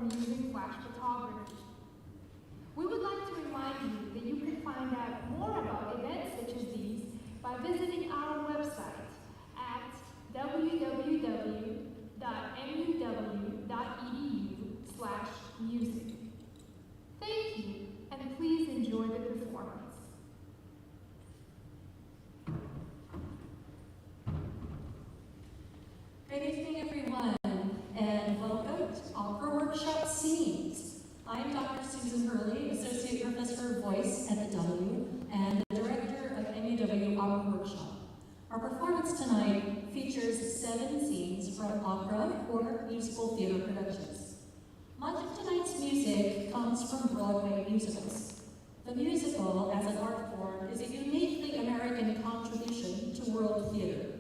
from using flash photography. We would like to remind you that you can find out more about events such as these by visiting our website at www.muw.edu/music. Thank you, and please enjoy the performance. Good evening, everyone, and welcome to Opera Workshop Scenes. I'm Dr. Susan Hurley, Associate Professor of Voice at the W and the Director of MUW Opera Workshop. Our performance tonight features 7 scenes from opera or musical theater productions. Much of tonight's music comes from Broadway musicals. The musical, as an art form, is a uniquely American contribution to world theater.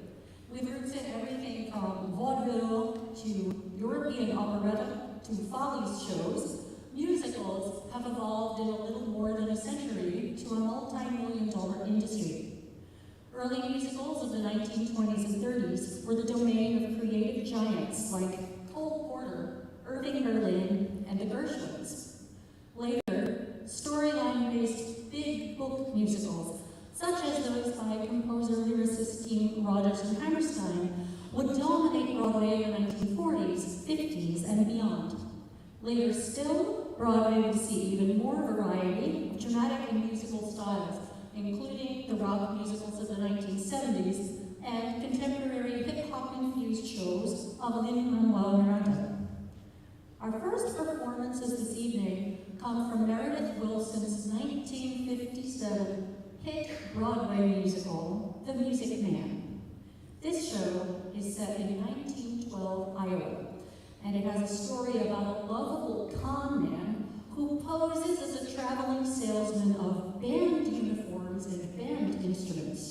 We've roots in everything from vaudeville to European operetta to Follies shows. Musicals have evolved in a little more than a century to a multi-million-dollar industry. Early musicals of the 1920s and 30s were the domain of creative giants like Cole Porter, Irving Berlin, and the Gershwins. Later, storyline-based big book musicals, such as those by composer-lyricist team Rodgers and Hammerstein, would dominate Broadway in the 1940s, 50s, and beyond. Later still, Broadway would see even more variety of dramatic and musical styles, including the rock musicals of the 1970s and contemporary hip-hop-infused shows of Lin-Manuel Miranda. Our first performances this evening come from Meredith Willson's 1957 hit Broadway musical, The Music Man. This show is set in 1912 Iowa, and it has a story about a lovable con man who poses as a traveling salesman of band uniforms and band instruments.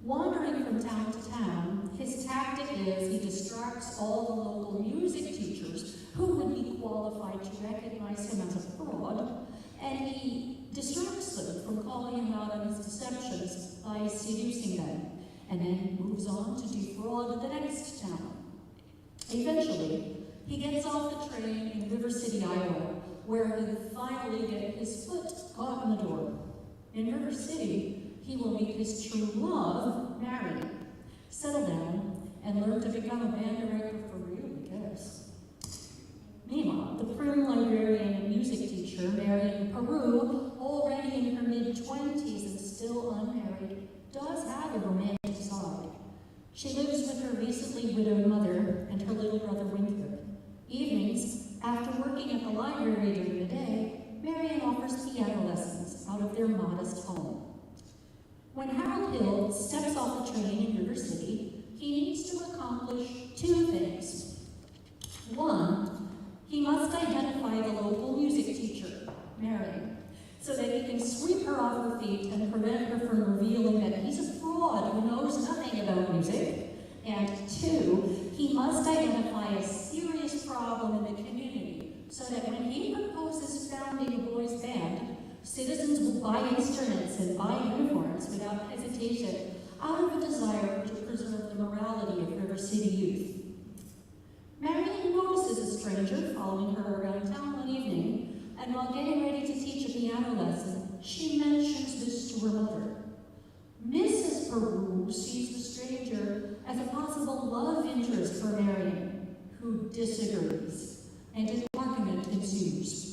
Wandering from town to town, his tactic is he distracts all the local music teachers who would be qualified to recognize him as a fraud, and he distracts them from calling him out on his deceptions by seducing them, and then moves on to defraud the next town. Eventually, he gets off the train in River City, Iowa, where he'll finally get his foot caught in the door. In River City, he will meet his true love, Marian, settle down, and learn to become a band director for real, I guess. Meanwhile, the prim librarian and music teacher, Marian Paroo, already in her mid-20s and still unmarried, does have a romantic side. She lives with her recently widowed mother and her little brother Winthrop. Evenings, after working at the library during the day, Marian offers piano lessons out of their modest home. When Harold Hill steps off the train in River City, he needs to accomplish 2 things. 1, he must identify the local music teacher, Marian, so that he can sweep her off her feet and prevent her from revealing that he's a fraud who knows nothing about music. And 2, he must identify a serious problem in the community so that when he proposes founding a boys' band, citizens will buy instruments and buy uniforms without hesitation out of a desire to preserve the morality of River City youth. Marian notices a stranger following her around town one evening, and while getting ready to teach a piano lesson, she mentions this to her mother. Mrs. Paroo sees the stranger as a possible love interest for Marian, who disagrees, and an argument ensues.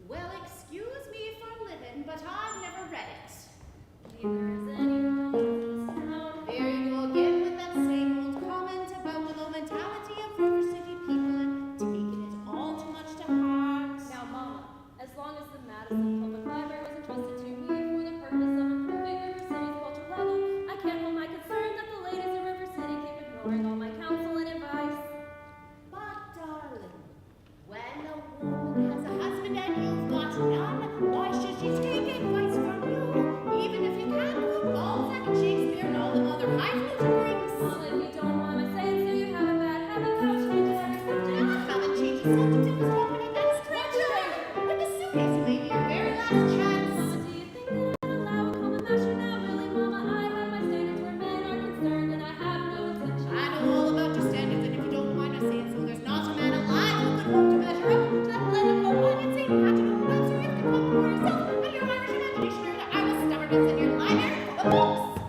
Well, excuse me for living, but I've never read it. If there's anyone in this town, there you go again with that same old comment about the low mentality of River City people and taking it all too much to heart. Now, Mama, as long as the Madison Public Library was entrusted to me for the purpose of improving River City's culture level, I can't hold my concern that the ladies in River City keep ignoring all my counsel and advice. But, darling, when a woman has a husband and you've got none, why should she take advice from you? Even if you can't do Balzac and Shakespeare and all the other highfalutin rings. Well, if you don't mind my saying so, you have a bad habit, coach, you do every subject. I haven't changed the subject was talking in that stretcher. But the suitcase may be your very last chance. Mama, do you think that I'd allow a common masher now? Really, Mama, I have my standards where men are concerned, and I have no intention. I know all about your standards, and if you don't mind us saying so, there's not a man alive who could hope to measure up to that blend of hope and St. Patrick who knows you can come for yourself and your Irish imagination or the Irish stubbornness in your library full of books.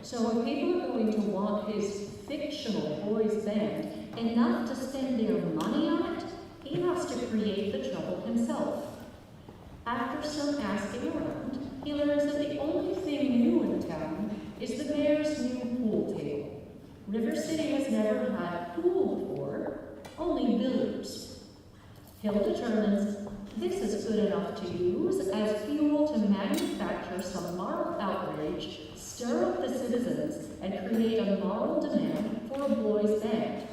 So if people are going to want his fictional boys band enough to spend their money on it, he has to create the trouble himself. After some asking around, he learns that the only thing new in the town is the mayor's new pool table. River City has never had a pool before, only billiards. Hill determines this is good enough to use as fuel to manufacture some moral outrage, stir up the citizens, and create a moral demand for a boys' band.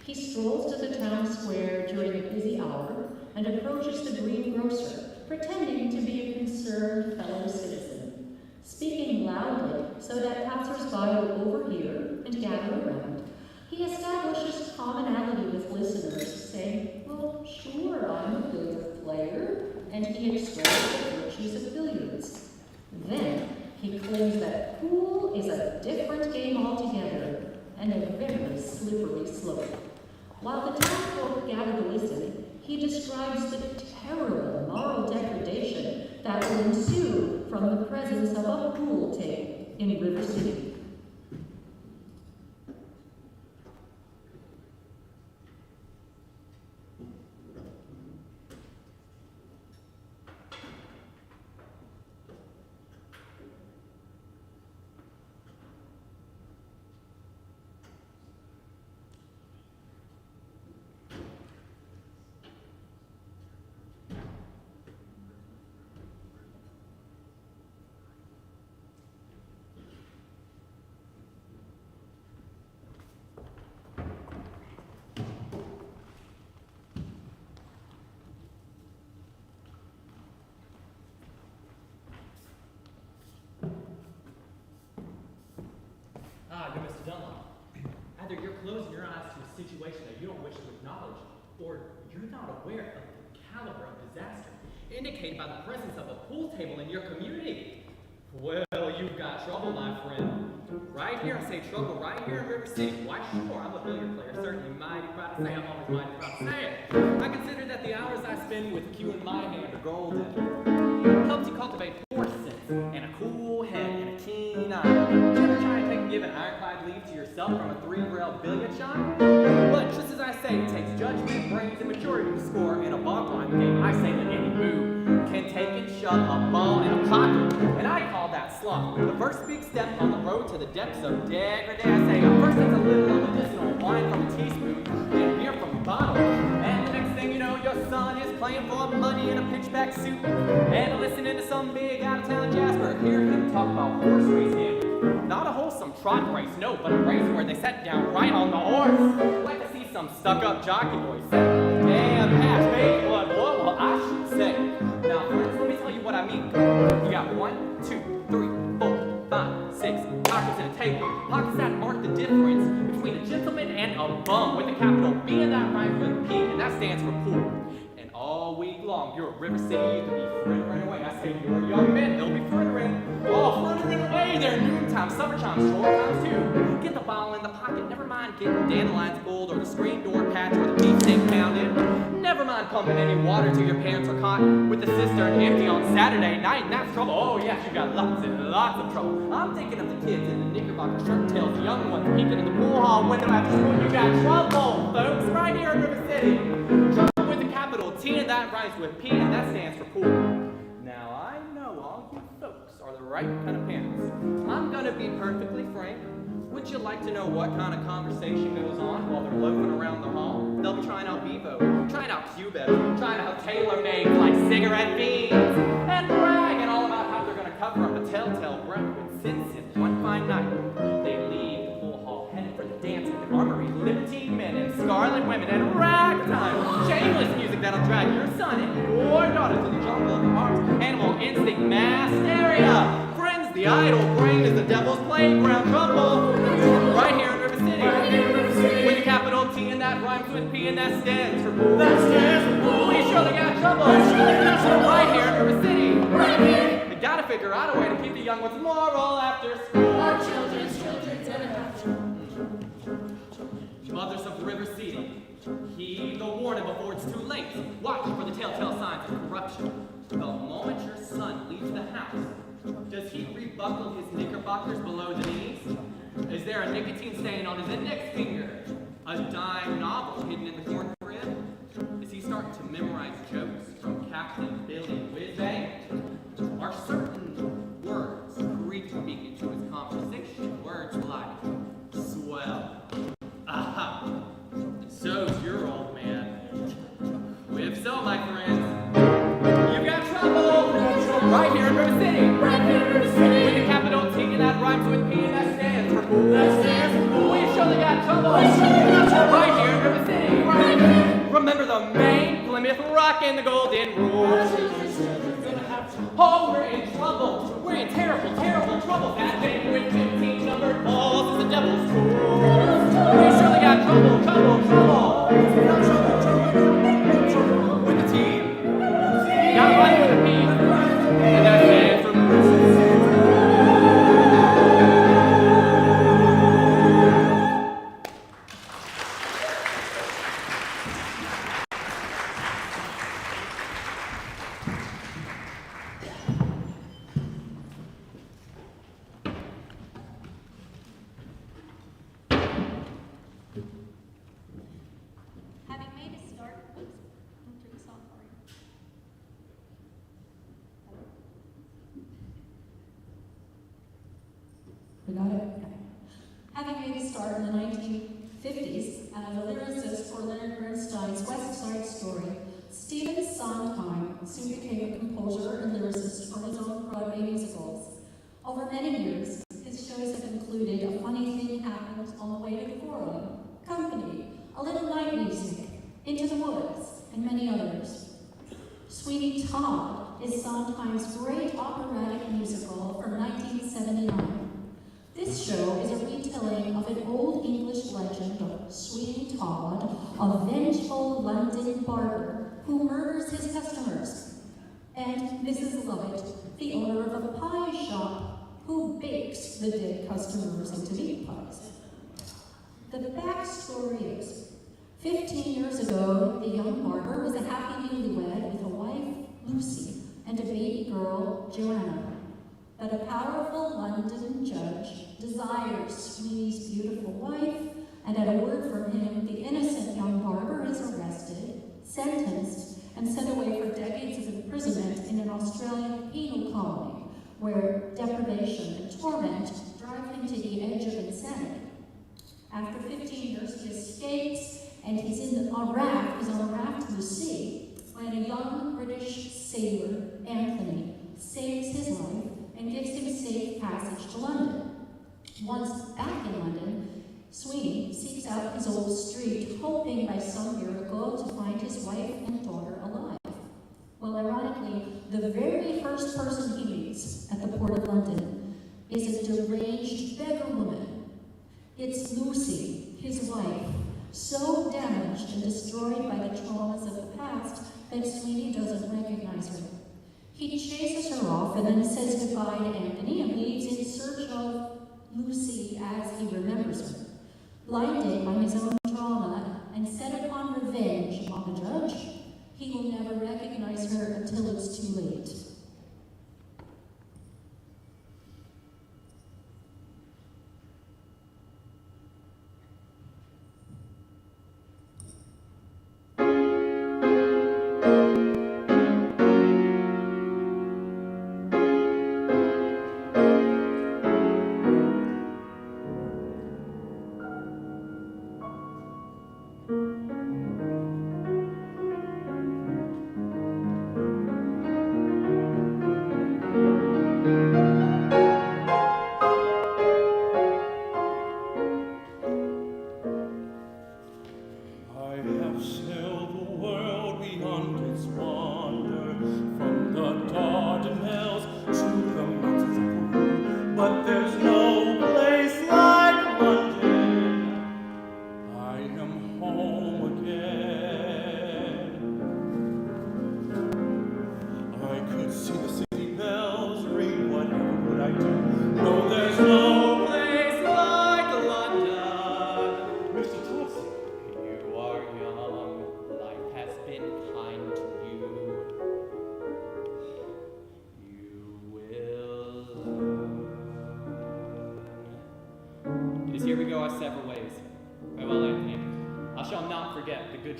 He strolls to the town square during a busy hour and approaches the greengrocer, pretending to be a concerned fellow citizen. Speaking loudly so that passers-by will overhear and gather around, he establishes commonality with listeners, saying, "Well, sure, I'm a billiard player," and he expresses the virtues of billiards. Then he claims that pool is a different game altogether and a very slippery slope. While the townsfolk gather to listen, he describes the terrible moral degradation that will ensue from the presence of a pool table in River City. Good Mr. Dunlop. Either you're closing your eyes to a situation that you don't wish to acknowledge, or you're not aware of the caliber of disaster indicated by the presence of a pool table in your community. Well, you've got trouble, my friend. Right here, I say trouble right here in River City. Why, sure, I'm a billiard player, certainly mighty proud to say, I'm always mighty proud to say it. I consider that the hours I spend with the cue in my hand are golden. Helps you cultivate horse sense and a cool head and a keen eye. Did you ever try and take and give an ironclad leave to yourself from a 3-rail billiard shot? But just as I say, it takes judgment, brains, and maturity to score in a ball-line game. I say that any boo can take and shove a ball in a pocket, and I call that sloth. The first big step on the road to the depths of degradation. I say, first it's a little of medicinal wine from a teaspoon and beer from a bottle, and the next thing you know, your son is playing for money in a pitchback suit and listening to some big out-of-town Jasper. Hear him talk about horse racing. Not a wholesome trot race, no, but a race where they sat down right on the horse. Like to see some stuck-up jockey boy say, "Damn, half baby blood, what will I should say?" Now, friends, let me tell you what I mean. You got 1, 2, 3, 4, 5, 6 pockets in a table. Pockets that mark the difference between a gentleman and a bum, with a capital B and that rhymes with a P, and that stands for pool. And all week long, you're a River City, you could be frittering away. I say you're young men, they'll be frittering. Oh, frittering away, they're noontime, summer chimes, short times too. Get the ball in the pocket, never mind getting dandelions gold or the screen door patch or the beefsteak pounded. Never mind pumping any water till your parents are caught with the cistern empty on Saturday night, and that's trouble. Oh yes, you got lots and lots of trouble. I'm thinking of the kids in the knickerbocker shirt tails, the young ones peeking in the pool hall window after school. You got trouble, folks, right here in River City. Trouble with a capital T, and that rhymes with P, and that stands for pool. Now I know all you folks are the right kind of parents. I'm gonna be perfectly frank. Would you like to know what kind of conversation goes on while they're loafing around the hall? They'll be trying out Bevo, trying out Q-Better, trying out tailor-made like cigarette beans, and bragging all about how they're going to cover up a telltale breath. Since one fine night, they leave the pool hall, headed for the dance with the armory, libertine men and scarlet women, and ragtime, shameless music that'll drag your son and your daughter to the jungle of arms, animal instinct, mass hysteria. Friends, the idle brain is the devil's playground. Trouble right here in River City. With a capital T and that rhymes with P and that stands for pool. That stands for pool. We surely got trouble. Right here in River City. Right here. We gotta figure out a way to keep the young ones moral after school. Our children's after. Mothers of River City, heed the warning before it's too late. Watch for the telltale signs of corruption. The moment your son leaves the house, does he rebuckle his knickerbockers below the knees? Is there a nicotine stain on his index finger? A dime novel hidden in the corn crib? Is he starting to memorize jokes from Captain Billy Bizet? Are certain Let's dance. We've surely got trouble. Right here in River City. Right here. Remember the Maine, Plymouth Rock, and the Golden Rule. Oh, we're in trouble. We're in terrible, terrible trouble. That thing with 15 numbered balls is the devil's tool. We surely got trouble, trouble, trouble. With the team. Got right with the P. And that's it for We got it? Okay. Having made a start in the 1950s as a lyricist for Leonard Bernstein's West Side Story, Stephen Sondheim soon became a composer and lyricist for his own Broadway musicals. Over many years, his shows have included A Funny Thing Happened on the Way to the Forum, Company, A Little Night Music, Into the Woods, and many others. Sweeney Todd is Sondheim's great operatic musical from 1979. This show is a retelling of an old English legend of Sweeney Todd, a vengeful London barber who murders his customers, and Mrs. Lovett, the owner of a pie shop, who bakes the dead customers into meat pies. The backstory is, 15 years ago, the young barber was a happy newlywed with a wife, Lucy, and a baby girl, Joanna. But a powerful London judge desires Sweeney's beautiful wife, and at a word from him, the innocent young barber is arrested, sentenced, and sent away for decades of imprisonment in an Australian penal colony, where deprivation and torment drive him to the edge of insanity. After 15 years, he escapes, and he's on a raft to the sea, when a young British sailor, Anthony, saves his life and gives him safe passage to London. Once back in London, Sweeney seeks out his old street, hoping by some miracle to find his wife and daughter alive. Well, ironically, the very first person he meets at the Port of London is a deranged beggar woman. It's Lucy, his wife, so damaged and destroyed by the traumas of the past that Sweeney doesn't recognize her. He chases her off and then says goodbye to Anthony and leaves in search of Lucy as he remembers her. Blinded by his own trauma and set upon revenge on the judge, he will never recognize her until it's too late.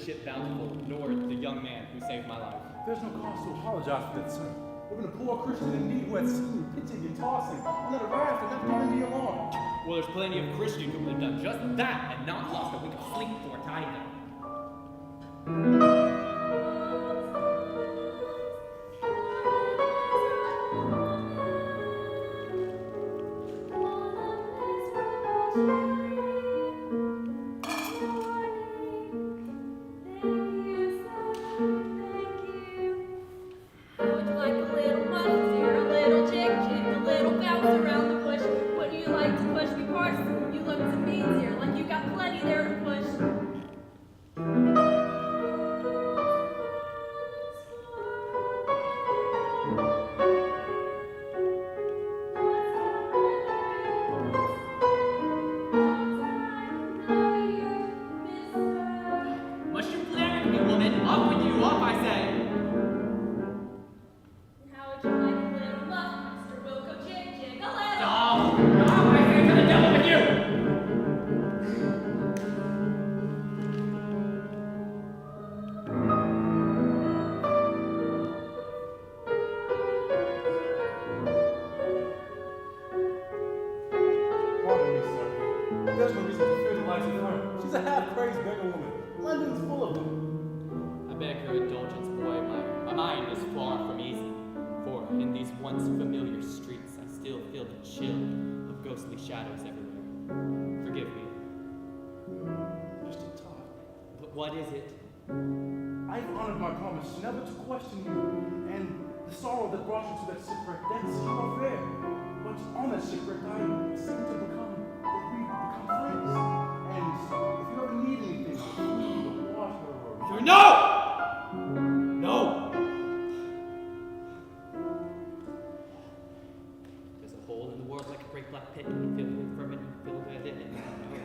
Ship Bountiful, nor the young man who saved my life. There's no cause to apologize for that, sir. We've been a poor Christian in need who had seen pitching and tossing under the raft and not giving me alarm. Well, there's plenty of Christians who have done just that and not lost a wink of sleep for it either. Shadows everywhere. Forgive me. Mr. Todd. But what is it? I've honored my promise never to question you, and the sorrow that brought you to that shipwreck, that's your affair. But on that shipwreck, I seem to become friends. And if you ever need anything, food or water or... No! No! There's a hole in the world like a great black pit, and filled with vermin, filled with it, and where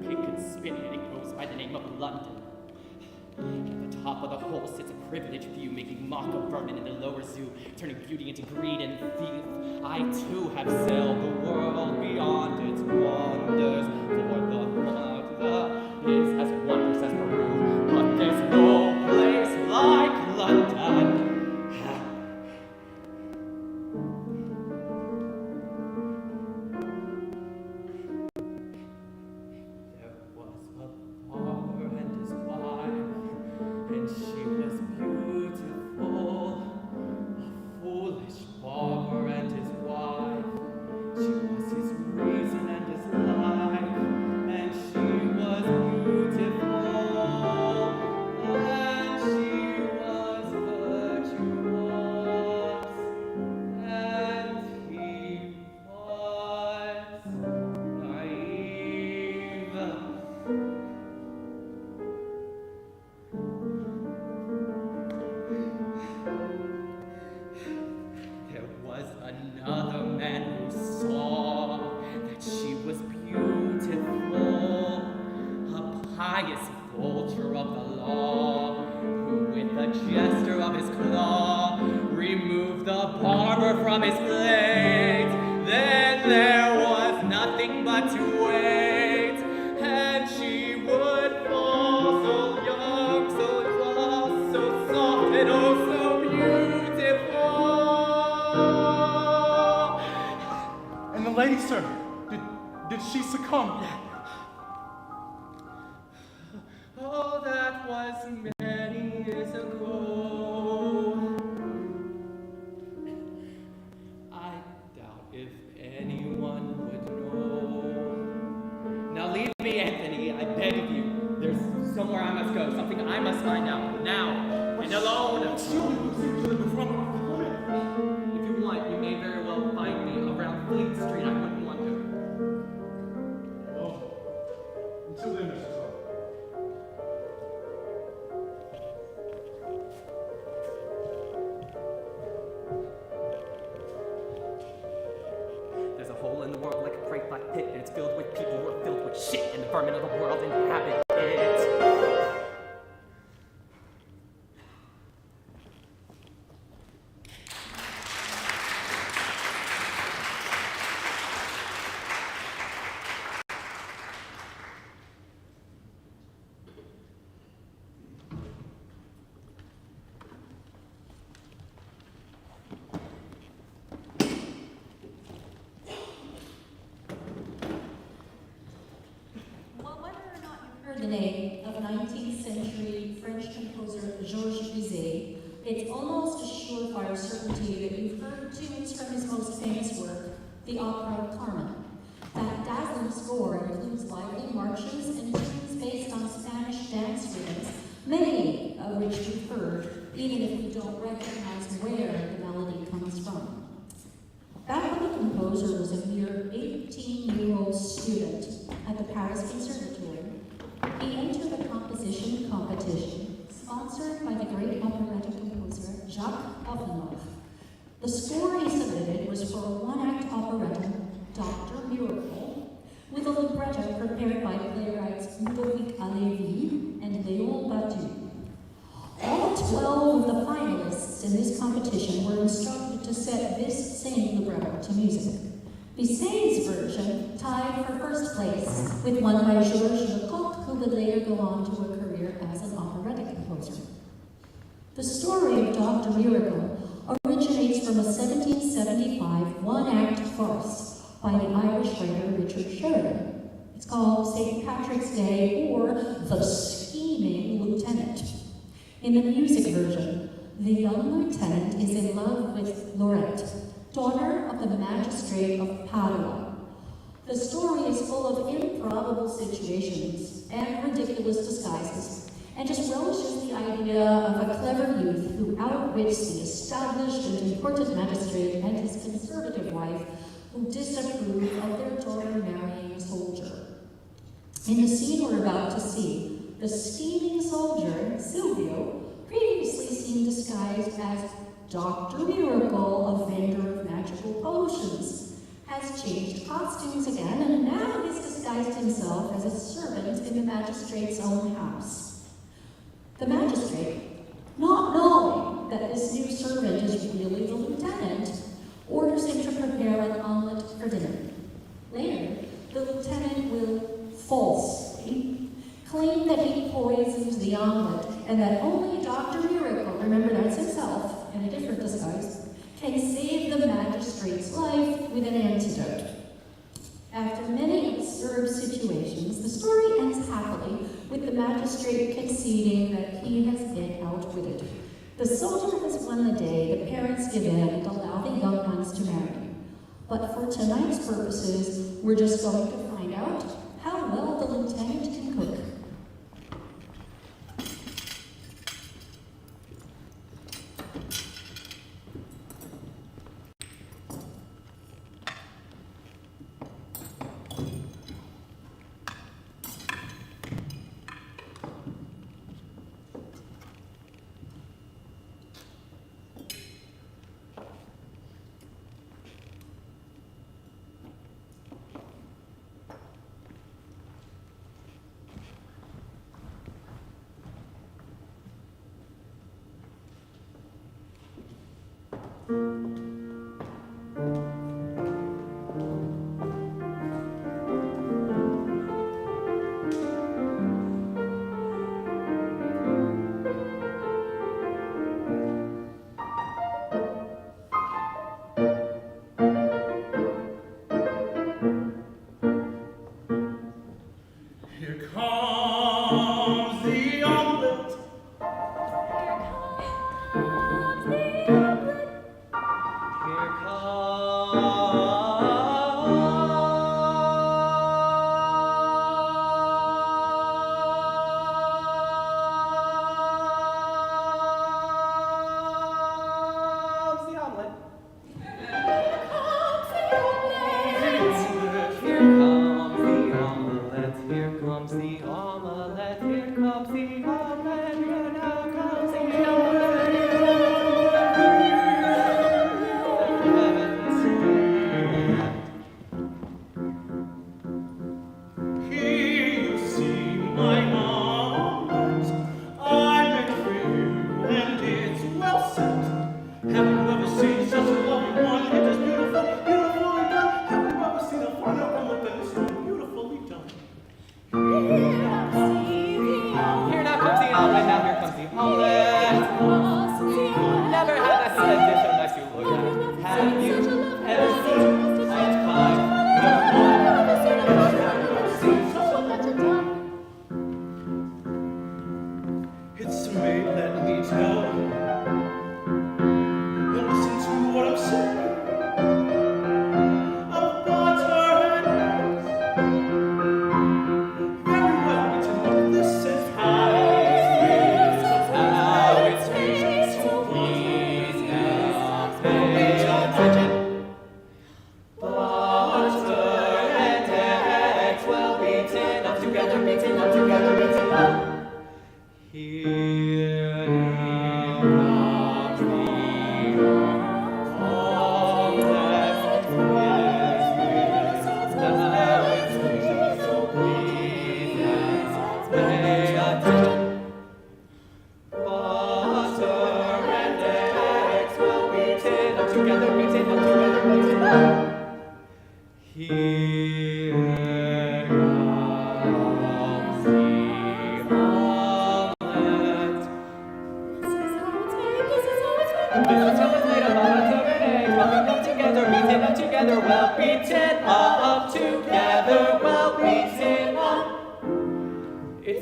pig can spin, and it goes by the name of London. At the top of the hole sits a privileged few, making mock of vermin in the lower zoo, turning beauty into greed and thief. I too have sailed the world beyond its wonders, for the is as wondrous as Paroo, but there's no place like London. The name of 19th century French composer Georges Bizet, it's almost a surefire certainty that you've heard tunes from his most famous work, the opera Carmen. That dazzling score which you've heard, even if you don't recognize where the melody comes from. Back when the composer was a mere 18-year-old student at the Paris Conservatory, he entered a composition competition sponsored by the great operetta composer Jacques Offenbach. The score he submitted was for a one-act operetta, Dr. Miracle, with a libretto prepared by playwrights Ludovic Halévy and Léon Batu. All 12 of the finalists in this competition were instructed to set this same libretto to music. Bizet's version tied for first place with one by Georges Lecoq, who would later go on to a career as an operetta composer. The story of Dr. Miracle originates from a 1775 one-act farce by the Irish writer Richard Sheridan. It's called St. Patrick's Day, or The Scheming Lieutenant. In the music version, the young lieutenant is in love with Laurette, daughter of the Magistrate of Paroo. The story is full of improbable situations and ridiculous disguises, and just relishes the idea of a clever youth who outwits the established and important magistrate and his conservative wife, who disapprove of their daughter marrying a soldier. In the scene we're about to see, the scheming soldier, Silvio, previously seen disguised as Dr. Miracle, a vendor of magical potions, has changed costumes again and now has disguised himself as a servant in the magistrate's own house. The magistrate, not knowing that this new servant is really the lieutenant, orders him to prepare an omelet for dinner. Later, the lieutenant will falsely claim that he poisoned the omelet and that only Dr. Miracle, remember that's himself in a different disguise, can save the magistrate's life with an antidote. After many absurd situations, the story ends happily with the magistrate conceding that he has been outwitted. The soldier has won the day, the parents give in and allow the young ones to marry. But for tonight's purposes, we're just going to find out how well the lieutenant can cook.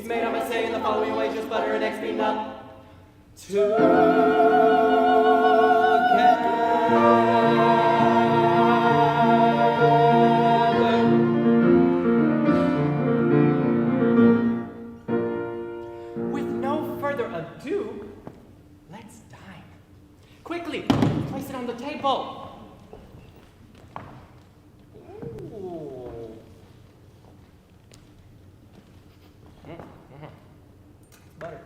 made, I must say, in the following way, just butter and eggs being done. With no further ado, let's dine. Quickly, place it on the table. Ooh. Butter.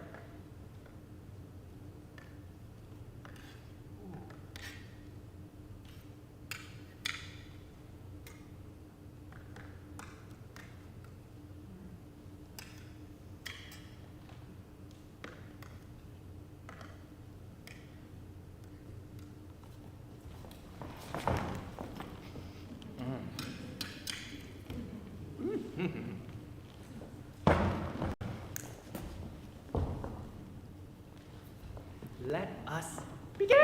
Let us begin.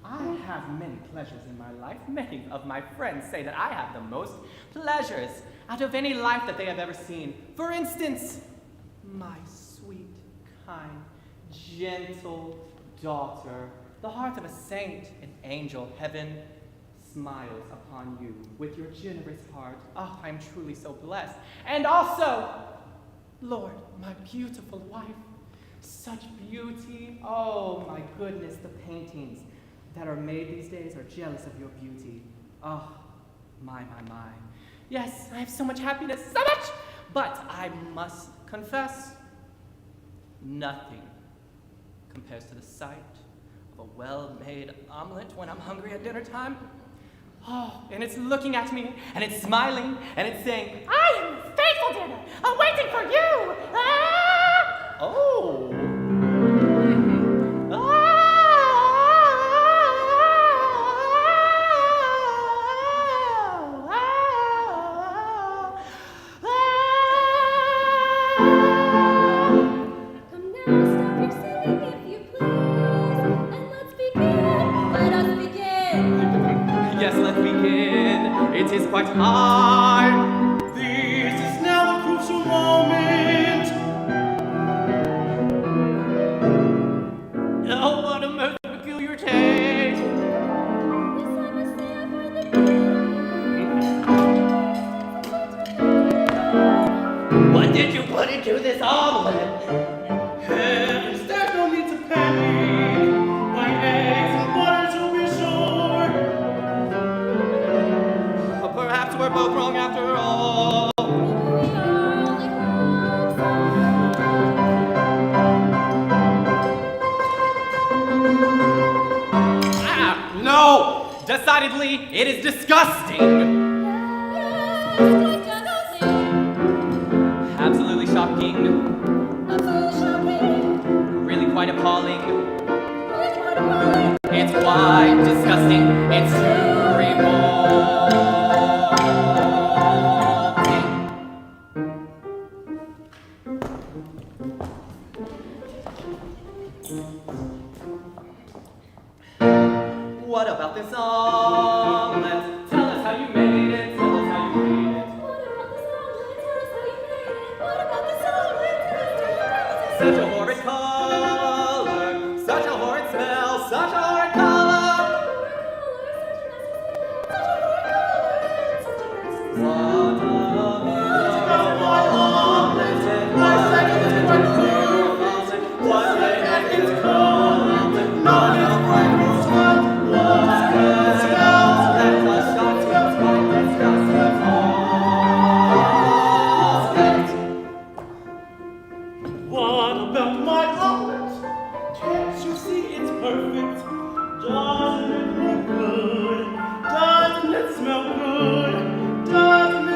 I have many pleasures in my life. Many of my friends say that I have the most pleasures out of any life that they have ever seen. For instance, my sweet, kind, gentle daughter, the heart of a saint, an angel, heaven smiles upon you with your generous heart. Oh, I am truly so blessed. And also, Lord, my beautiful wife, such beauty. Oh my goodness, the paintings that are made these days are jealous of your beauty. Oh, my. Yes, I have so much happiness, so much! But I must confess, nothing compares to the sight of a well-made omelet when I'm hungry at dinner time. Oh, and it's looking at me, and it's smiling, and it's saying, I am the faithful dinner, waiting for you! Ah! Oh! Come now, stop your singing if you please, and let's begin. Let us begin. Yes, let's begin. It is quite hard. This is now the crucial moment. Oh, what a most peculiar taste. Yes, I must say I find the beauty. What did you put into this omelet? Heavens, there's no need to panic. My eggs and butter to be sure. Perhaps we're both wrong after all. Maybe we are only half Ah, no! Decidedly, it is disgusting. Absolutely shocking. Really quite appalling. It's quite disgusting. It's too revolting. What about this omelet? Tell us how you made it. Tell us how you made it. Such a horrid color, such a horrid smell, such a horrid color. What a miserable omelet, and my second is quite clear. What an it's cold, not a bright rose one, what good smells, that was shot to quite disgusting. What about my omelet? Can't you see it's perfect? Doesn't it look good? Doesn't it smell good? Doesn't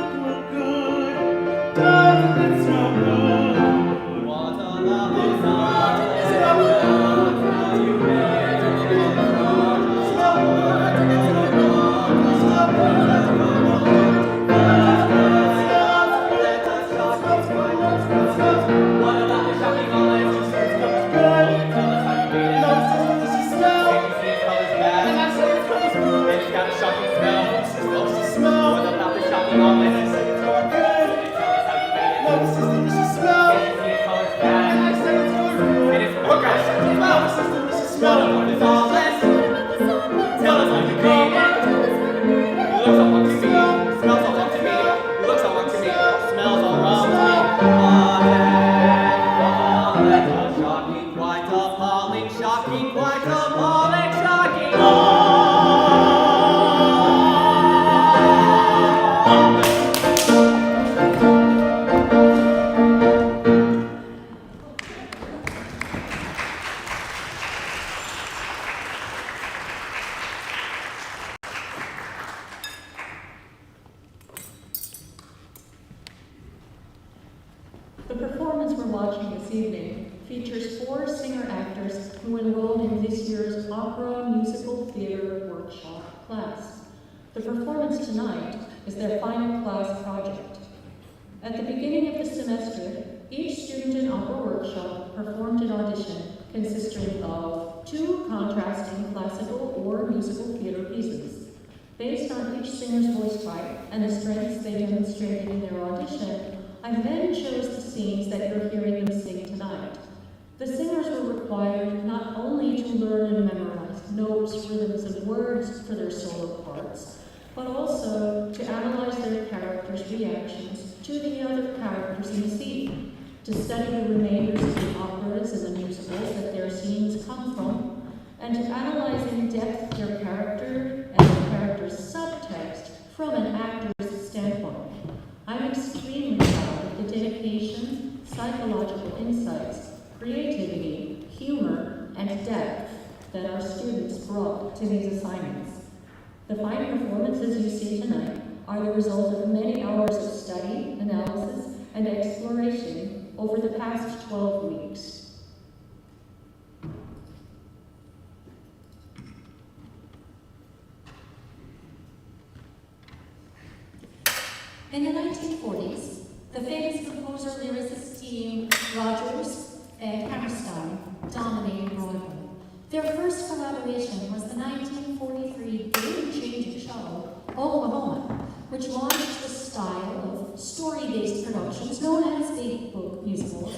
all wrong to me. Smells all wrong to me. Looks all wrong to me. Smells all wrong to me. Shocking, quite appalling, shocking, quite appalling, shocking. The performance we're watching this evening features 4 singer-actors who enrolled in this year's Opera Musical Theater Workshop class. The performance tonight is their final class project. At the beginning of the semester, each student in Opera Workshop performed an audition consisting of 2 contrasting classical or musical theater pieces. Based on each singer's voice type and the strengths they demonstrated in their audition, I then chose the scenes that you're hearing them sing tonight. The singers were required not only to learn and memorize notes, rhythms, and words for their solo parts, but also to analyze their characters' reactions to the other characters in the scene, to study the remainders of the operas and the musicals that their scenes come from, and to analyze in depth their character and their character's subtext from an actor's standpoint. I'm extremely proud of the dedication, psychological insights, creativity, humor, and depth that our students brought to these assignments. The fine performances you see tonight are the result of many hours of study, analysis, and exploration over the past 12 weeks. In the 1940s, the famous composer-lyricist team Rodgers and Carousel dominated Broadway. Their first collaboration was the 1943 game-changing show Oklahoma, which launched the style of story-based productions known as big book musicals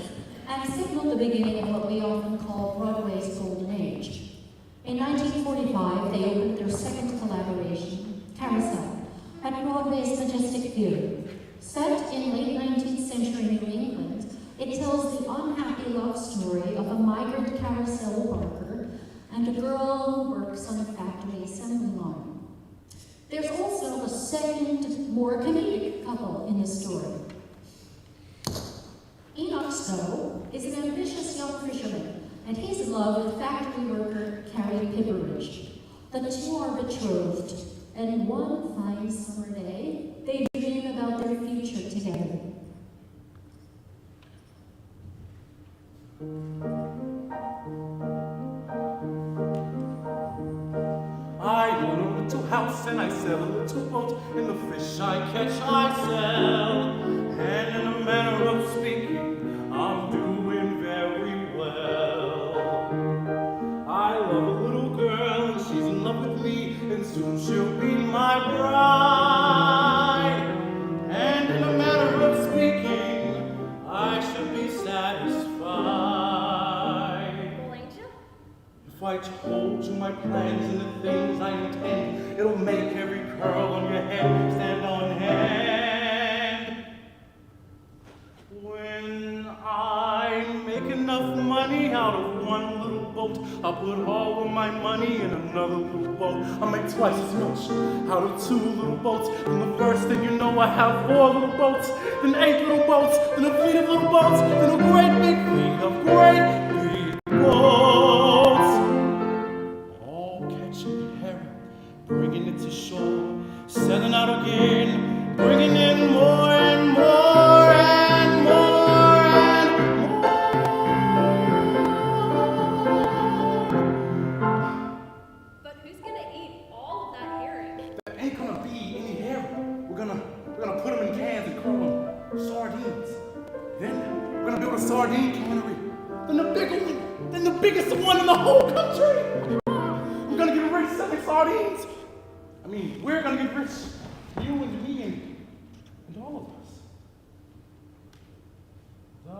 and signaled the beginning of what we often call Broadway's golden age. In 1945, they opened their second collaboration, Carousel, at Broadway's Majestic Theater. Set in late 19th century New England, it tells the unhappy love story of a migrant carousel worker and a girl who works on a factory assembly line. There's also a second, more comedic couple in the story. Enoch, though, is an ambitious young fisherman, and he's in love with factory worker Carrie Pipperidge. The two are betrothed, and one fine summer day, they dream about their future together. I own a little house and I sell a little boat, and the fish I catch I sell. And in a manner of speaking, I'm doing very well. I love a little girl and she's in love with me, and soon she'll be my bride. And in a manner of speaking, I should be satisfied. Well, ain't you? If I told you my plans and the things I intend, it'll make every curl on your head stand on end. When I make enough money out of one little boat, I'll put all of my money in another little boat. I'll make twice as much out of 2 little boats. And the first thing you know, I have 4 little boats, then 8 little boats, then a fleet of little boats, then a great big fleet of great big boats. All catching herring, bringing it to shore, setting out again, bringing in more and more and more and more. But who's gonna eat all of that herring? There ain't gonna be any herring. We're gonna put them in cans and call them sardines. Then we're gonna build a sardine cannery. Then the bigger one, then the biggest one in the whole country. I'm gonna get rich selling sardines. I mean, we're gonna get rich. You and me and all of us. The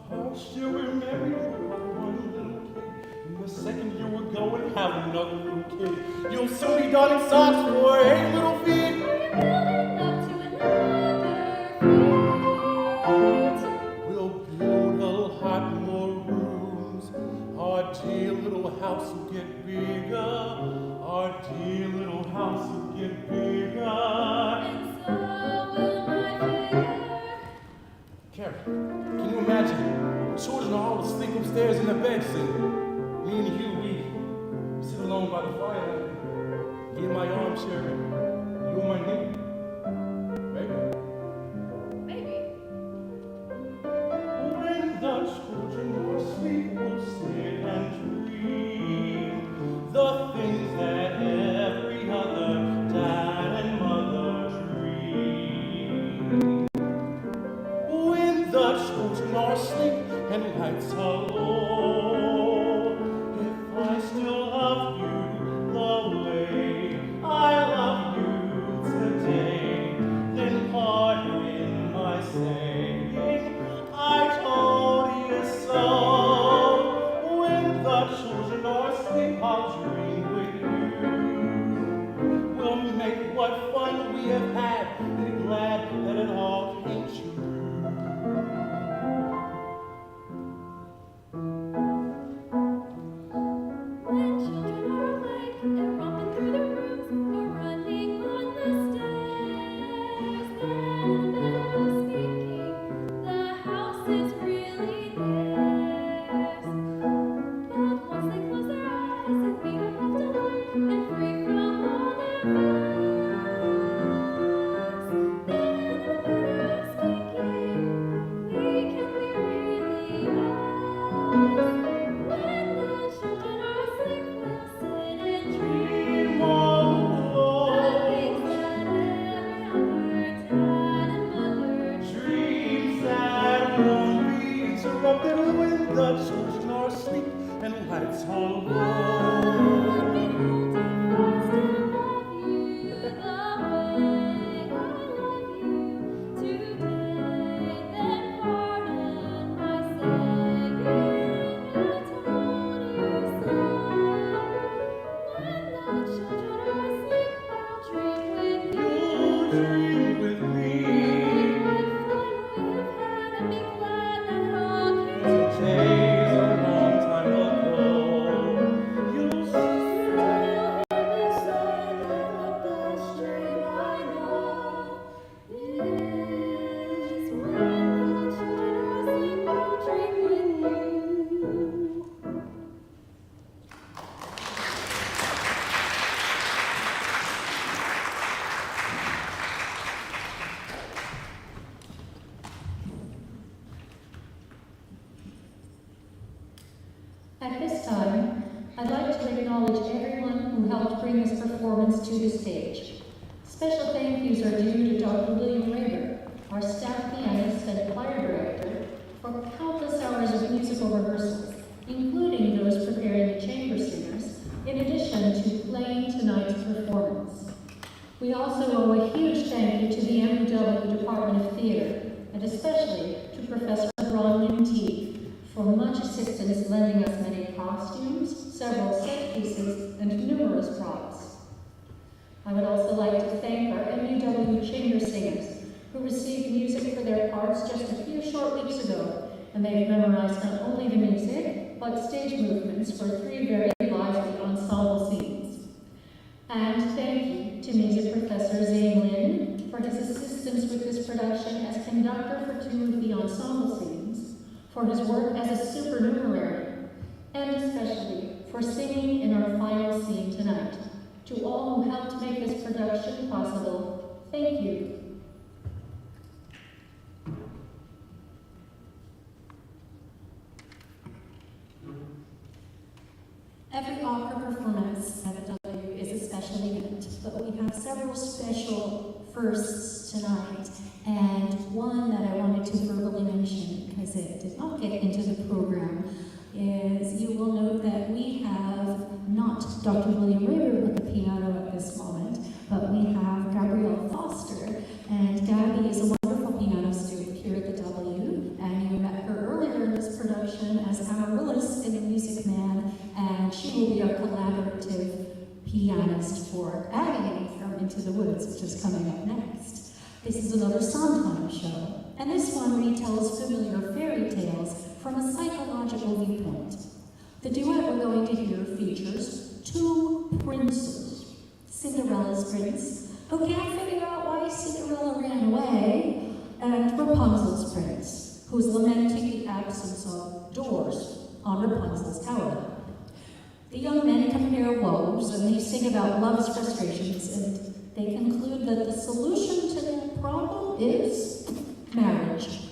first year we're married, we'll have one little kid. And the second year we'll go and have another little kid. You'll soon be donning socks for 8 little feet. Sherry. You my name? Baby. Maybe. When the children are asleep, we'll sit and dream the things that every other dad and mother dream. When the children are asleep and lights are low, if I still love you the way I love you today, then pardon my saying I told you so. When the children are asleep, I'll dream with you. We'll make what fun we have had, be glad that it all came true. When children are awake, they're romping through the rooms or running on the stairs. Then speaking, the house is really theirs. But once they close their eyes and we are left alone and free from all their fears, then speaking, we can be really us. When the children are asleep, we'll sit and dream Dream on the the things that every other dad and mother dreams that won't be interrupted when the children are asleep and lights are low. You'll dream with me. Today's a long time ago. You'll At this time, I'd like to acknowledge everyone who helped bring this performance to the stage. Special thank yous are due to Dr. William Rager, our staff pianist and choir director, for countless hours of musical rehearsals, including those preparing the chamber singers, in addition to playing tonight's performance. We also owe a huge thank you to the MUW Department of Theater, and especially to Professor Lynn for much assistance lending us many costumes, several set pieces, and numerous props. I would also like to thank our MUW chamber singers who received music for their parts just a few short weeks ago, and they've memorized not only the music, but stage movements for 3 very lively ensemble scenes. And thank you to music professor Lynn for his assistance with this production as conductor for 2 of the ensemble scenes, for his work as a supernumerary, and especially for singing in our final scene tonight. To all who helped make this production possible, thank you. Every opera performance at the W is a special event, but we have several special firsts tonight, and one that I wanted to verbally mention because it did not get into the program is you will note that we have not Dr. William Rager at the piano at this moment, but we have Gabrielle Foster, and Gabby is a wonderful piano student here at the W, and you met her earlier in this production as Amarylis in The Music Man, and she will be our collaborative pianist for Agony from Into the Woods, which is coming up next. This is another Sondheim show, and this one retells familiar fairy tales from a psychological viewpoint. The duet we're going to hear features 2 princes. Cinderella's prince, who can't figure out why Cinderella ran away, and Rapunzel's prince, who's lamenting the absence of doors on Rapunzel's tower. The young men compare woes, and they sing about love's frustrations, and they conclude that the solution to their problem is marriage.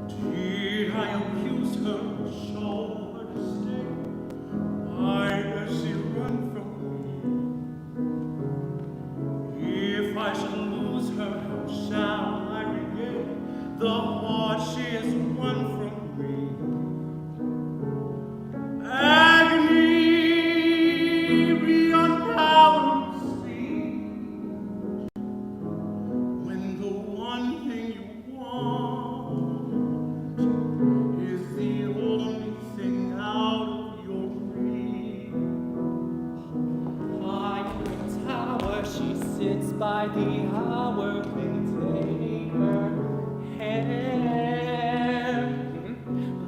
Did I abuse her, show her to stay? Why does she run from me? If I should lose her, how shall I regain the heart she has won from me? Agony beyond power of speech, when the one thing you want is the only thing out of your reach. High in the tower she sits by the hour, maintaining her hair,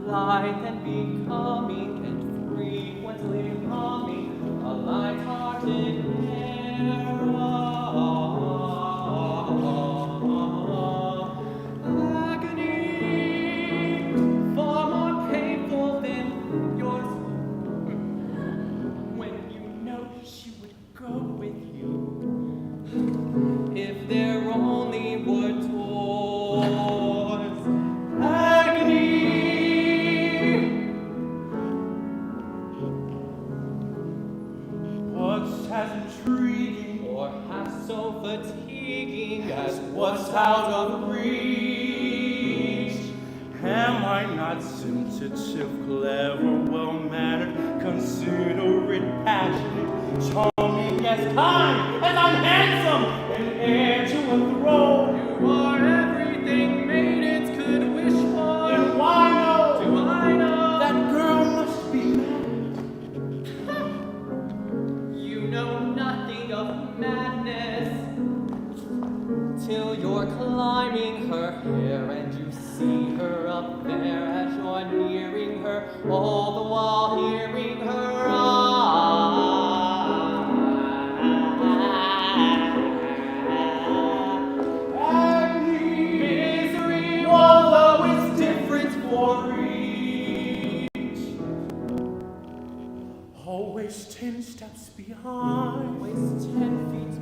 light and becoming, and frequently humming a light-hearted air. Agony, far more painful than yours, when you know she would go with you. If there only were doors, agony. What's as intriguing Or half so fatiguing as what's out of reach? Am I not sensitive, clever, well-mannered, considerate, passionate, charming, as kind as I'm handsome, and heir to a throne? you are everything maidens could wish for. Then why Do no? I know That girl must be mad. you know nothing of madness till you're climbing her hair and you see her up there as you're nearing her, all the while hearing her Agony, misery, although it's different for each. Always 10 steps behind, always 10 feet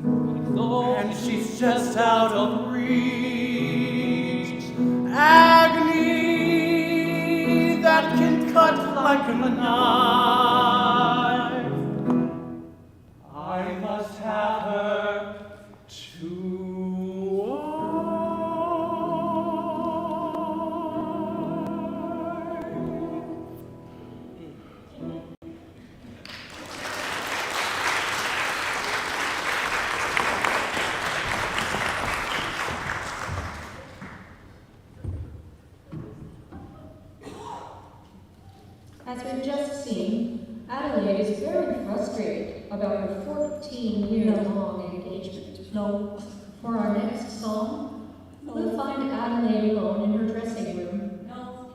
below, and she's just out of reach. Agony that can cut like a knife. I must have her to As we've just seen, Adelaide is very frustrated about her 14-year-long engagement. No, for our next song, we'll find Adelaide alone in her dressing room. No.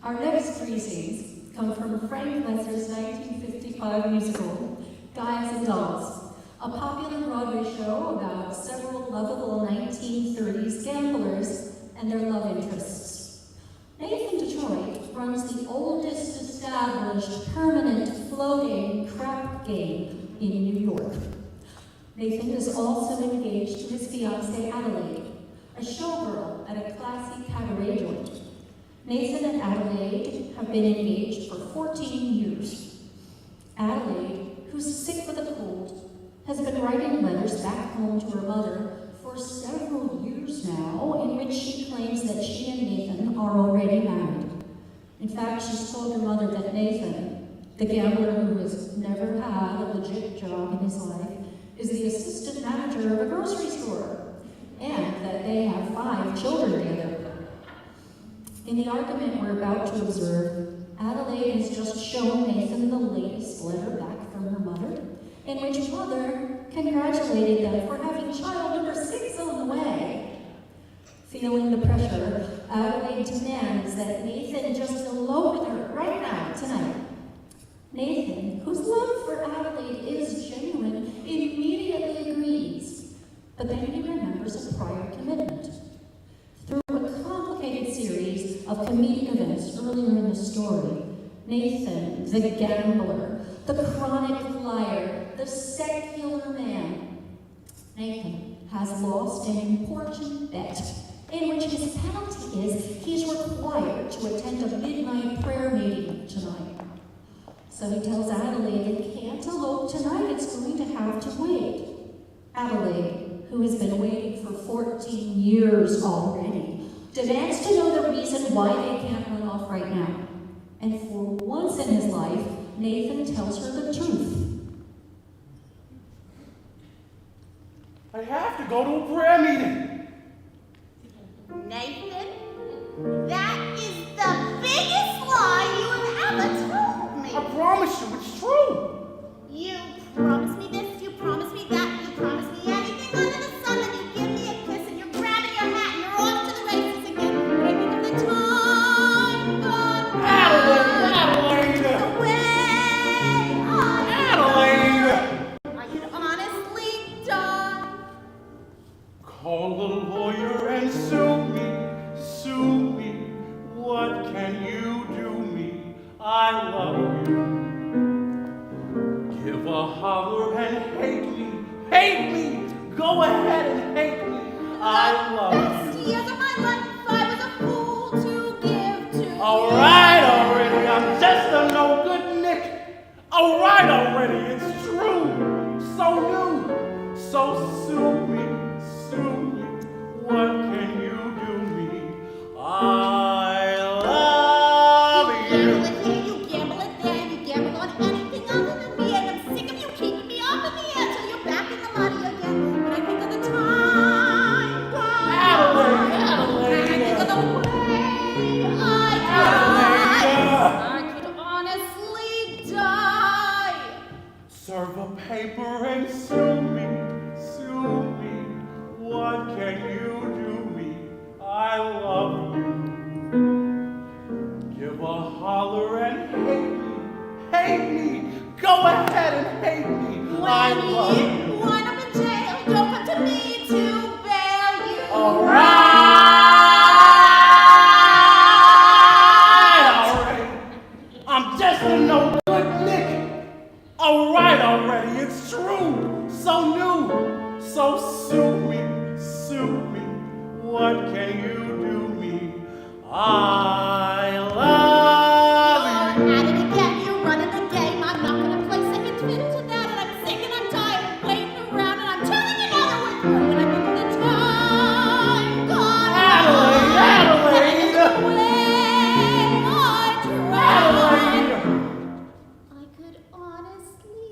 Our next three scenes come from Frank Messer's 1955 musical, Guys and Dolls, a popular Broadway show about several lovable 1930s gamblers and their love interests. Nathan Detroit runs the oldest established permanent floating crap game in New York. Nathan is also engaged to his fiancée Adelaide, a showgirl at a classy cabaret joint. Nathan and Adelaide have been engaged for 14 years. Adelaide, who's sick with a cold, has been writing letters back home to her mother for several years now, in which she claims that she and Nathan are already married. In fact, she's told her mother that Nathan, the gambler who has never had a legit job in his life, is the assistant manager of a grocery store, and that they have 5 children together. In the argument we're about to observe, Adelaide has just shown Nathan the latest letter back from her mother, in which mother congratulated them for having child number 6 on the way. Feeling the pressure, Adelaide demands that Nathan just elope with her right now, tonight. Nathan, whose love for Adelaide is genuine, immediately agrees, but then he remembers a prior commitment. Through a complicated series of comedic events earlier in the story, Nathan, the gambler, the chronic liar, the secular man, Nathan has lost an important bet, in which his penalty is he's required to attend a midnight prayer meeting tonight. So he tells Adelaide that he can't elope tonight, it's going to have to wait. Adelaide, who has been waiting for 14 years already, demands to know the reason why they can't run off right now. And for once in his life, Nathan tells her the truth. I have to go to a prayer meeting. Nathan, that is the biggest lie you have ever told me. I promise you, it's true. You promise me this, you promise me that, you promise me anything under the sun, and you give me a kiss, and you're grabbing your hat, and you're off to the races again. But I think of the time gone by. Adelaide! The way Adelaide! I could honestly die. Call the lawyer and sue me, sue me. What can you do me? I love you. Give a holler and hate me, go ahead and hate me. I love Best you. years of my life, I was a fool to give to Alright already, I'm just a no good Nick. Alright already, it's true. So new, so sue me, sue me. What can you do me? I love you. Gamble it here, you gamble it there, you gamble on anything other than me, and I'm sick of you keeping me up in the air till you're back in the money again. When I think of the time gone Adelaide, by, Adelaide. when I think of the way I Adelaide. could honestly die. Serve a paper and sue me, sue me. What can you do me? I love you. Give a holler and hate me. Go ahead and hate me. I love you. When you wind up in jail, don't come to me to bail you. Alright. I'm just a no good Nick. Alright already, it's true. So new. So sue me, sue me. What can you do me? I love you. At it again, you're running the game. I'm not gonna play second fiddle to that, and I'm sick and I'm tired of waiting around, and I'm telling you now that we're through. When I think of the time gone Adelaide, by, and the way I tried, I could honestly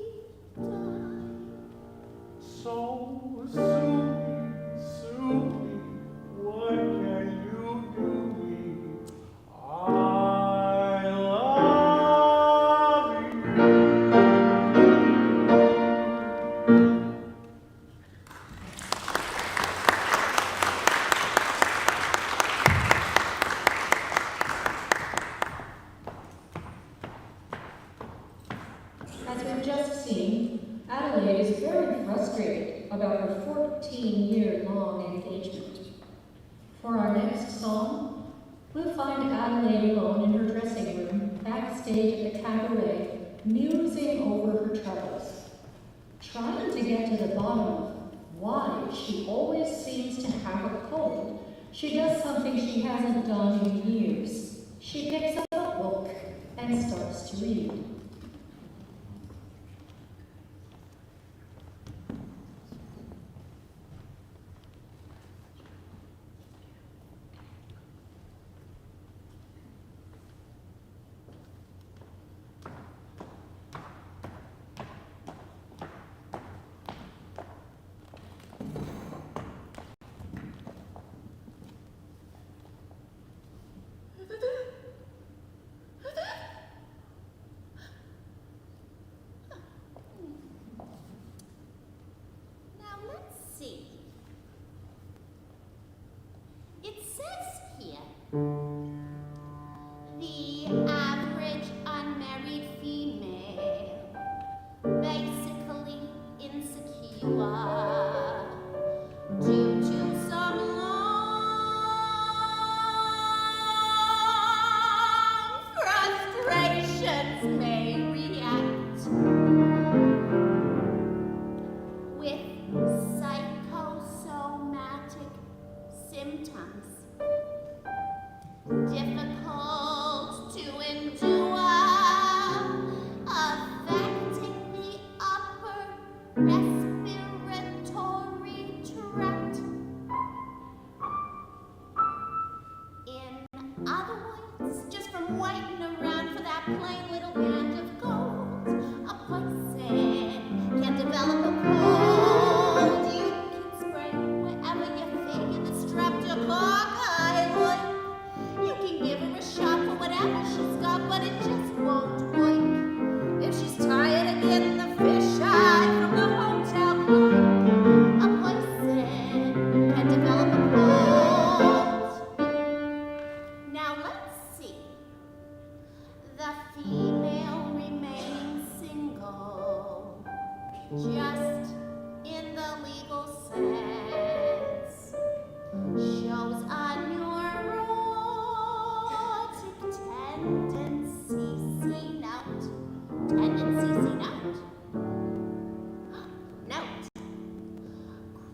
die. So sue me. What can you do me? I love you. As we've just seen, Adelaide is very frustrated about her 14-year-long engagement. For our next song, we'll find Adelaide alone in her dressing room, backstage at the cabaret, musing over her troubles, trying to get to the bottom of why she always seems to have a cold. She does something she hasn't done in years. She picks up a book and starts to read. The Siwa. Due to some long frustrations may react with psychosomatic symptoms difficult to endure, affecting the upper respiratory tract. In other words, just from waiting around for that plain little band of gold, a poison can develop a cold. You can spray wherever you feel in the streptococcus. You can give her a shot for whatever she's got, but it just won't work. If she's tired of getting the fish eye from the hotel clerk, a poison can develop a cold. Now let's see. The female remaining single, just in the legal sense, shows a neurotic tendency C note. Tendency C note. Note.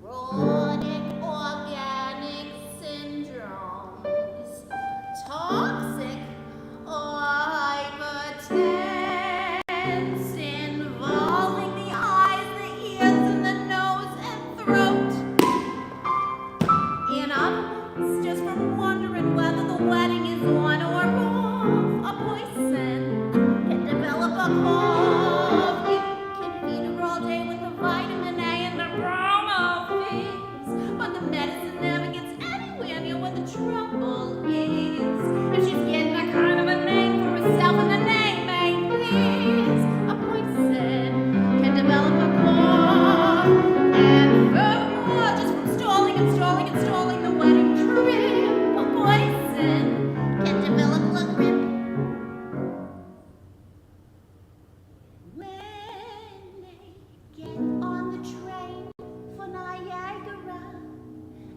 Chronic organic syndromes. Toxic or hypertense involving the eyes, the ears, and the nose and throat. In other words, just from wondering whether the wedding is on or off, a poison can develop a cough. You can feed her all day with the vitamin A and the bromo things, but the medicine never gets anywhere near where the trouble is. If she's getting that kind of a name for herself and the name ain't his, a poison can develop a cough. And furthermore, just from stalling the wedding trip, a poison can develop a grip. When they get on the train for Niagara,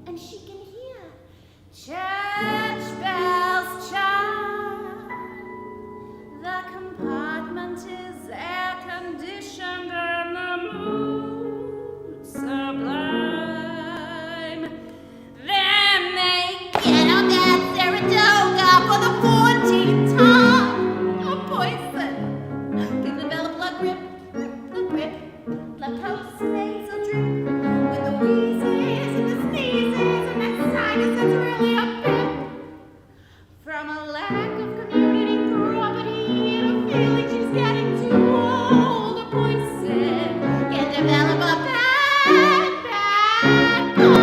and she can hear church bells chime, the compartment is air conditioned and the mood sublime. Then they get on that Saratoga for the 14th time. A poison can develop a grip, the post-nasal drip, with the wheezes and the sneezes and that sinus that's really a pip. From a lack of community property and a feeling she's getting too old, a poison can develop a bad cold.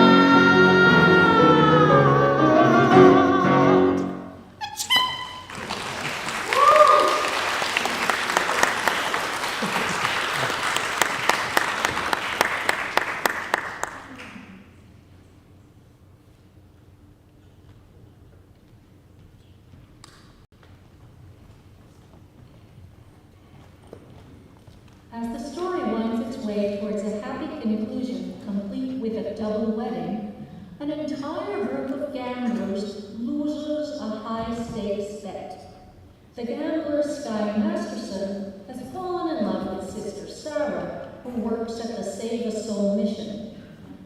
As the story winds its way towards a happy conclusion, complete with a double wedding, an entire group of gamblers loses a high-stakes bet. The gambler, Sky Masterson, has fallen in love with Sister Sarah, who works at the Save a Soul mission.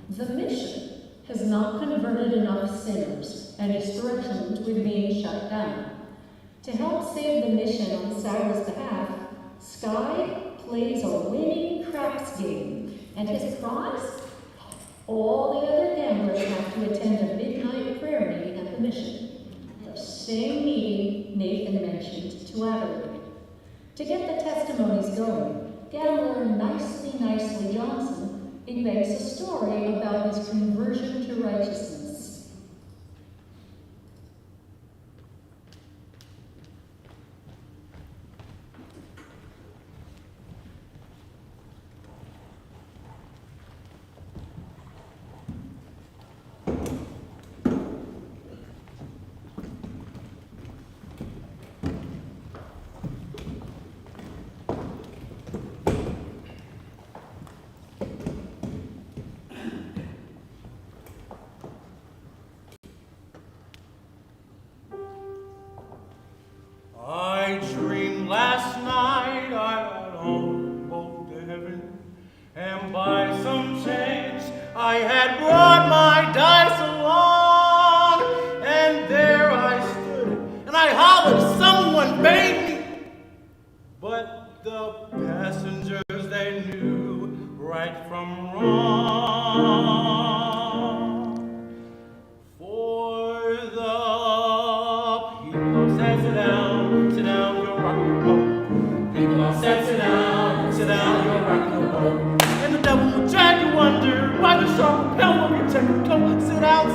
The mission has not converted enough sinners and is threatened with being shut down. To help save the mission on Sarah's behalf, Sky plays a winning craps game, and his prize? All the other gamblers have to attend a midnight prayer meeting at the mission. The same meeting Nathan mentioned to Amarylis. To get the testimonies going, gambler Nicely Johnson invents a story about his conversion to righteousness. I had brought my dice along, and there I stood, and I hollered, someone bade me. But the passengers, they knew right from wrong. For the people all said, sit down, you're rocking the boat. People all said, sit down, you're rocking the boat. And the devil will drag you under by the sharp propel of your checkered coat. Sit down,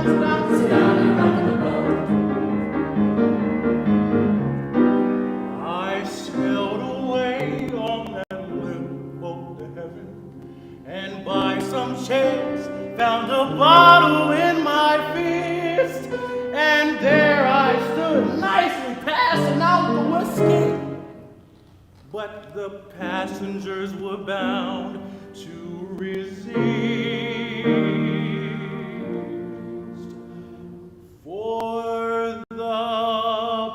you're rocking the boat. I sailed away on that little boat to heaven, and by some chance found a bottle in my fist, and there I stood nicely passing out the whiskey. But the passengers were bound to resist. For the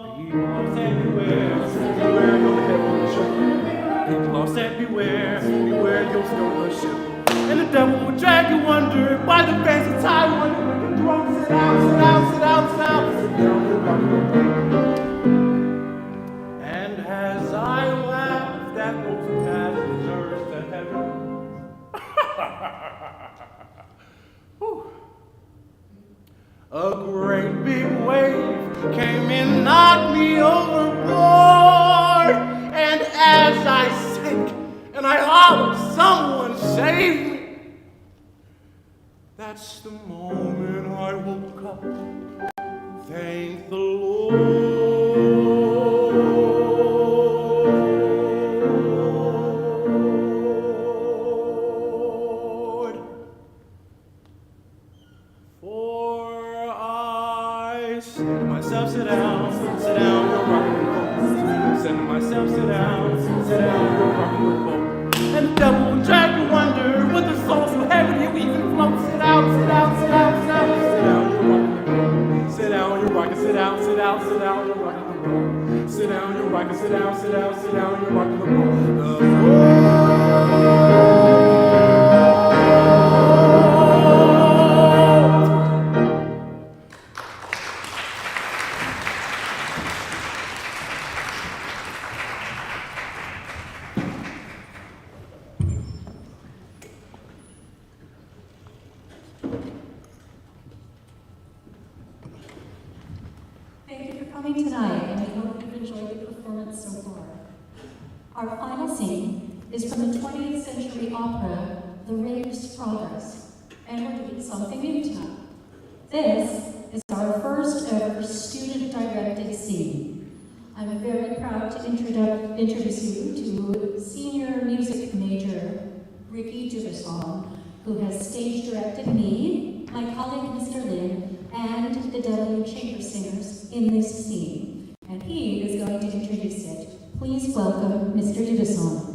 people all said, beware, beware, you'll head on the ship. People all said, beware, beware, you'll steal the ship. And the devil will drag you under by the fancy tie on your wicked throat. Sit down, you're rocking the boat. And as I laughed at those passengers to heaven, a great big wave came and knocked me overboard. And as I sank and I hollered, someone save me, that's the moment I woke up. Thank the Lord. Sit down, you're rocking the boat. Said to myself, sit down, you're rocking the boat. And the devil will drag you under with a soul so heavy you even float. Sit down, you're rocking the boat. Sit down, you're rocking, you're rocking the boat. Sit down, you're rocking, you're rocking the Tonight, and I hope you've enjoyed the performance so far. Our final scene is from the 20th century opera, The Raiders' Progress, and we're doing something new tonight. This is our first ever student-directed scene. I'm very proud to introduce you to senior music major Ricky Dubison, who has stage directed me, my colleague Mr. Lynn, and the W Chamber Singers in this scene, and he is going to introduce it. Please welcome Mr. Dubison.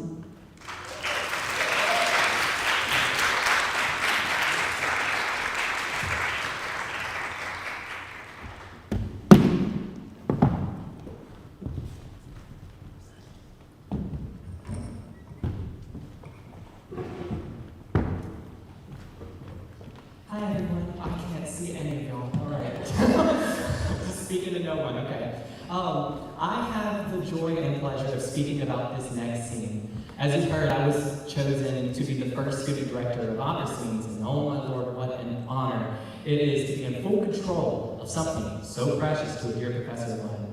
Hi everyone. I can't see any of y'all. All right. Just speaking to no one. Okay. I have the joy and pleasure of speaking about this next scene. As you've heard, I was chosen to be the first student director of opera scenes, and oh my Lord, what an honor it is to be in full control of something so precious to a dear professor of mine.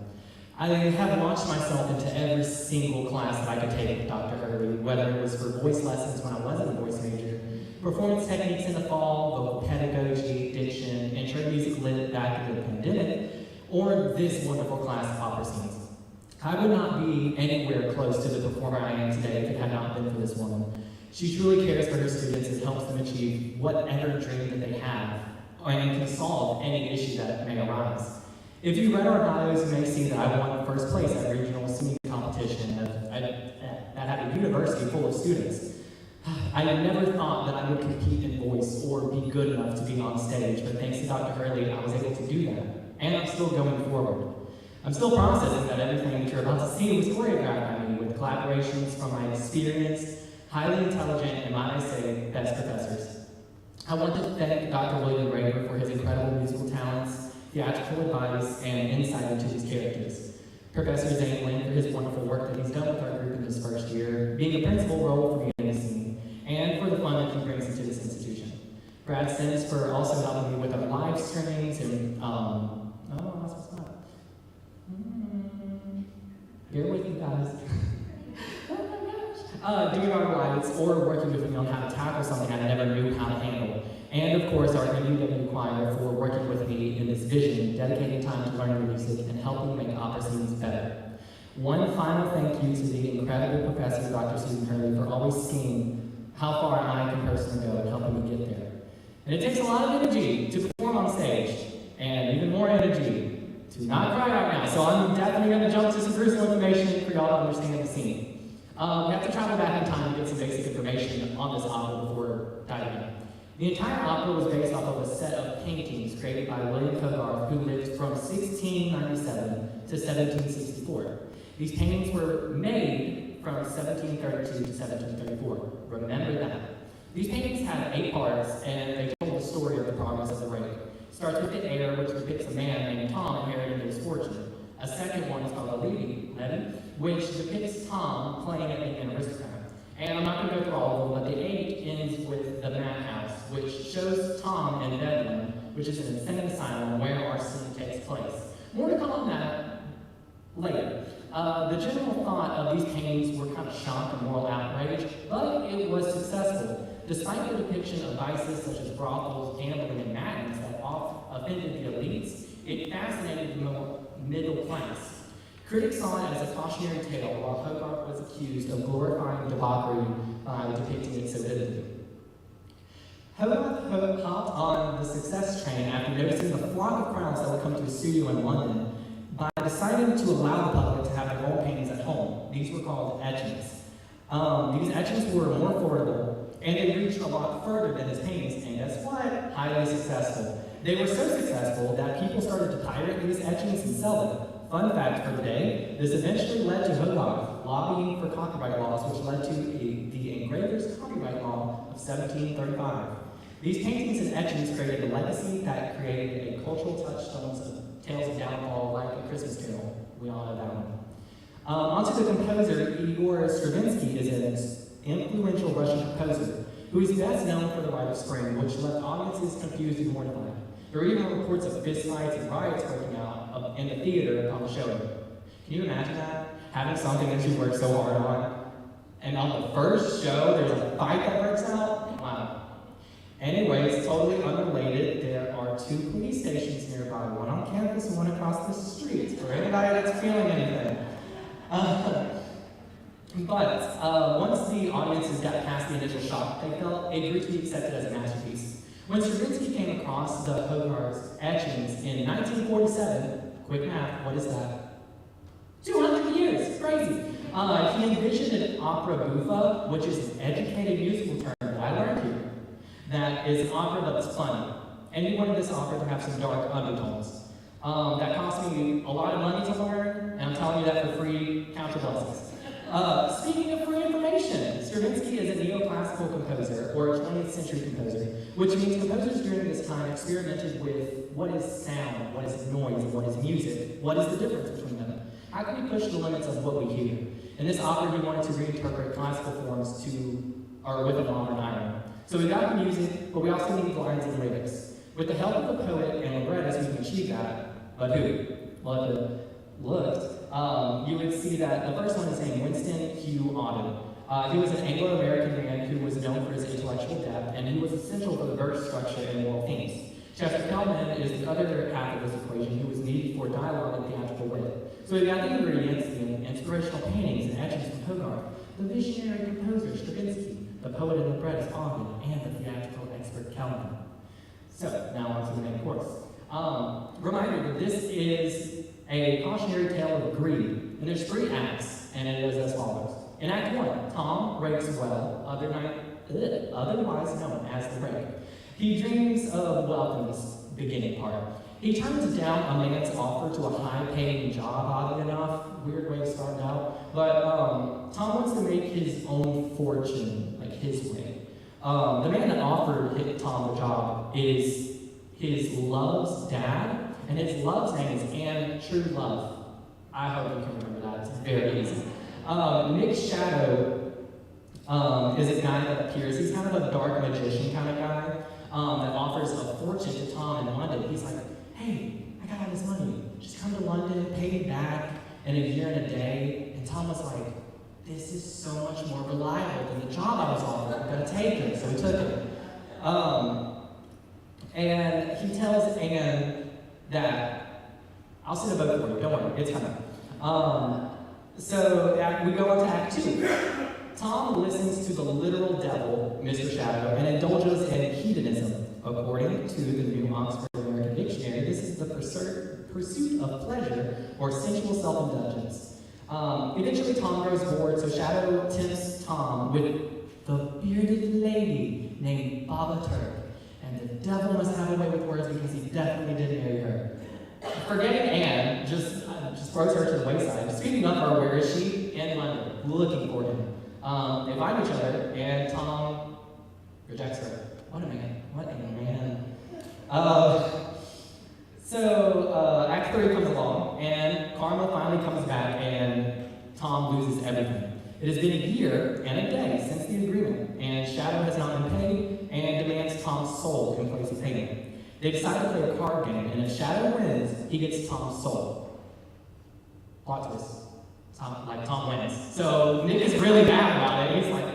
I have launched myself into every single class that I could take with Dr. Hurley, whether it was for voice lessons when I wasn't a voice major, performance techniques in the fall, vocal pedagogy, diction, intro music lit back in the pandemic, or this wonderful class of opera scenes. I would not be anywhere close to the performer I am today if it had not been for this woman. She truly cares for her students and helps them achieve whatever dream that they have, and can solve any issue that may arise. If you read our bios, you may see that I won first place at a regional singing competition that had a university full of students. I never thought that I would compete in voice or be good enough to be on stage, but thanks to Dr. Hurley, I was able to do that. And I'm still going forward. I'm still processing that everything that you're about to see was choreographed by me with collaborations from my experienced, highly intelligent, and might I say, best professors. I want to thank Dr. William Rager for his incredible musical talents, theatrical advice, and insight into his characters. Professor Zane Lynn for his wonderful work that he's done with our group in this first year, being a principal role for beginning the scene, and for the fun that he brings into this institution. Brad Sims for also helping me with our live streamings and, bear with you guys. Doing our lights or working with me on how to tackle something I never knew how to handle. And of course, our MUW choir for working with me in this vision, dedicating time to learning music and helping make opera scenes better. One final thank you to the incredible professor, Dr. Susan Hurley, for always seeing how far I can personally go in helping me get there. And it takes a lot of energy to perform on stage, and even more energy to not cry right now. So I'm definitely going to jump to some crucial information for y'all to understand the scene. We have to travel back in time to get some basic information on this opera before diving in. The entire opera was based off of a set of paintings created by William Hogarth, who lived from 1697 to 1764. These paintings were made from 1732 to 1734. Remember that. These paintings had 8 parts, and they told the story of the progress of the raid. Starts with the heir, which depicts a man named Tom inheriting his fortune. A second one is called a levy, which depicts Tom playing at being an aristocrat. And I'm not going to go through all of them, but the 8 ends with the madhouse, which shows Tom in Bedlam, which is an insane asylum where our scene takes place. More to come on that later. The general thought of these paintings were kind of shock and moral outrage, but it was successful. Despite the depiction of vices such as brothels, gambling, and madness that offended the elites, it fascinated the middle class. Critics saw it as a cautionary tale, while Hogarth was accused of glorifying debauchery by depicting it so vividly. Hogarth hopped on the success train after noticing the flock of crowds that would come to his studio in London by deciding to allow the public to have their own paintings at home. These were called etchings. These etchings were more affordable, and they reached a lot further than his paintings, and guess what? Highly successful. They were so successful that people started to pirate these etchings and sell them. Fun fact for the day, this eventually led to Hogarth lobbying for copyright laws, which led to the Engraver's Copyright Law of 1735. These paintings and etchings created a legacy that created a cultural touchstones of tales of downfall like A Christmas Carol. We all know that one. Onto the composer, Igor Stravinsky is an influential Russian composer who is best known for The Rite of Spring, which left audiences confused and mortified. There were even reports of fistfights and riots breaking out in the theater upon the showing. Can you imagine that? Having something that you worked so hard on, and on the first show, there's a fight that breaks out? Wow. Anyways, totally unrelated, there are 2 police stations nearby, one on campus and one across the street, for anybody that's feeling anything. But once the audiences got past the initial shock they felt, it grew to be accepted as a masterpiece. When Stravinsky came across the Hogarth's etchings in 1947, quick math, what is that? 200 years, crazy. He envisioned an opera buffa, which is an educated musical term that I learned here, that is an opera that's funny. And he wanted this opera to have some dark undertones. That cost me a lot of money to learn, and I'm telling you that for free, count your blessings. Speaking of free information, Stravinsky is a neoclassical composer, or a 20th century composer, which means composers during this time experimented with what is sound, what is noise, and what is music, what is the difference between them. How can we push the limits of what we hear? In this opera, he wanted to reinterpret classical forms with a modern iron. So we got the music, but we also need lines and lyrics. With the help of the poet and Laurette, we can achieve that, but who? Well, if you looked, you would see that the first one is named Winston Hugh Auden. He was an Anglo-American man who was known for his intellectual depth, and he was essential for the verse structure and moral themes. Chester Kelman is the other half of this equation who was needed for dialogue and theatrical wit. So we've got the ingredients, the inspirational paintings and etchings from Hogarth, the visionary composer Stravinsky, the poet and librettist Auden, and the theatrical expert Kelman. So now on to the main course. Reminder that this is a cautionary tale of greed, and there's 3 acts, and it is as follows. In Act 1, Tom rakes well, otherwise known as the rake. He dreams of wealth in this beginning part. He turns down a man's offer to a high-paying job, oddly enough. Weird way to start out. But Tom wants to make his own fortune, like his way. The man that offered Tom the job is his love's dad, and his love's name is Anne True Love. I hope you can remember that. It's very easy. Nick's shadow is a guy that appears. He's kind of a dark magician kind of guy that offers a fortune to Tom in London. He's like, hey, I got all this money. Just come to London, pay me back in a year and a day. And Tom was like, this is so much more reliable than the job I was offered. I'm going to take it. So he took it. And he tells Anne that, I'll send a boat for you. Don't worry, it's coming. So we go on to Act 2. Tom listens to the literal devil, Mr. Shadow, and indulges in hedonism. According to the new Oxford American Dictionary, this is the pursuit of pleasure or sensual self-indulgence. Eventually, Tom grows bored, so Shadow tempts Tom with the bearded lady named Baba Turk. And the devil must have a way with words because he definitely did marry her. Forgetting Anne just throws her to the wayside. Speaking of her, where is she? In London, looking for him. They find each other, and Tom rejects her. What a man. What a man. So Act 3 comes along, and Karma finally comes back, and Tom loses everything. It has been a year and a day since the agreement, and Shadow has not been paid and demands Tom's soul in place of payment. They decide to play a card game, and if Shadow wins, he gets Tom's soul. Plot twist. Tom wins. So Nick is really mad about it. He's like,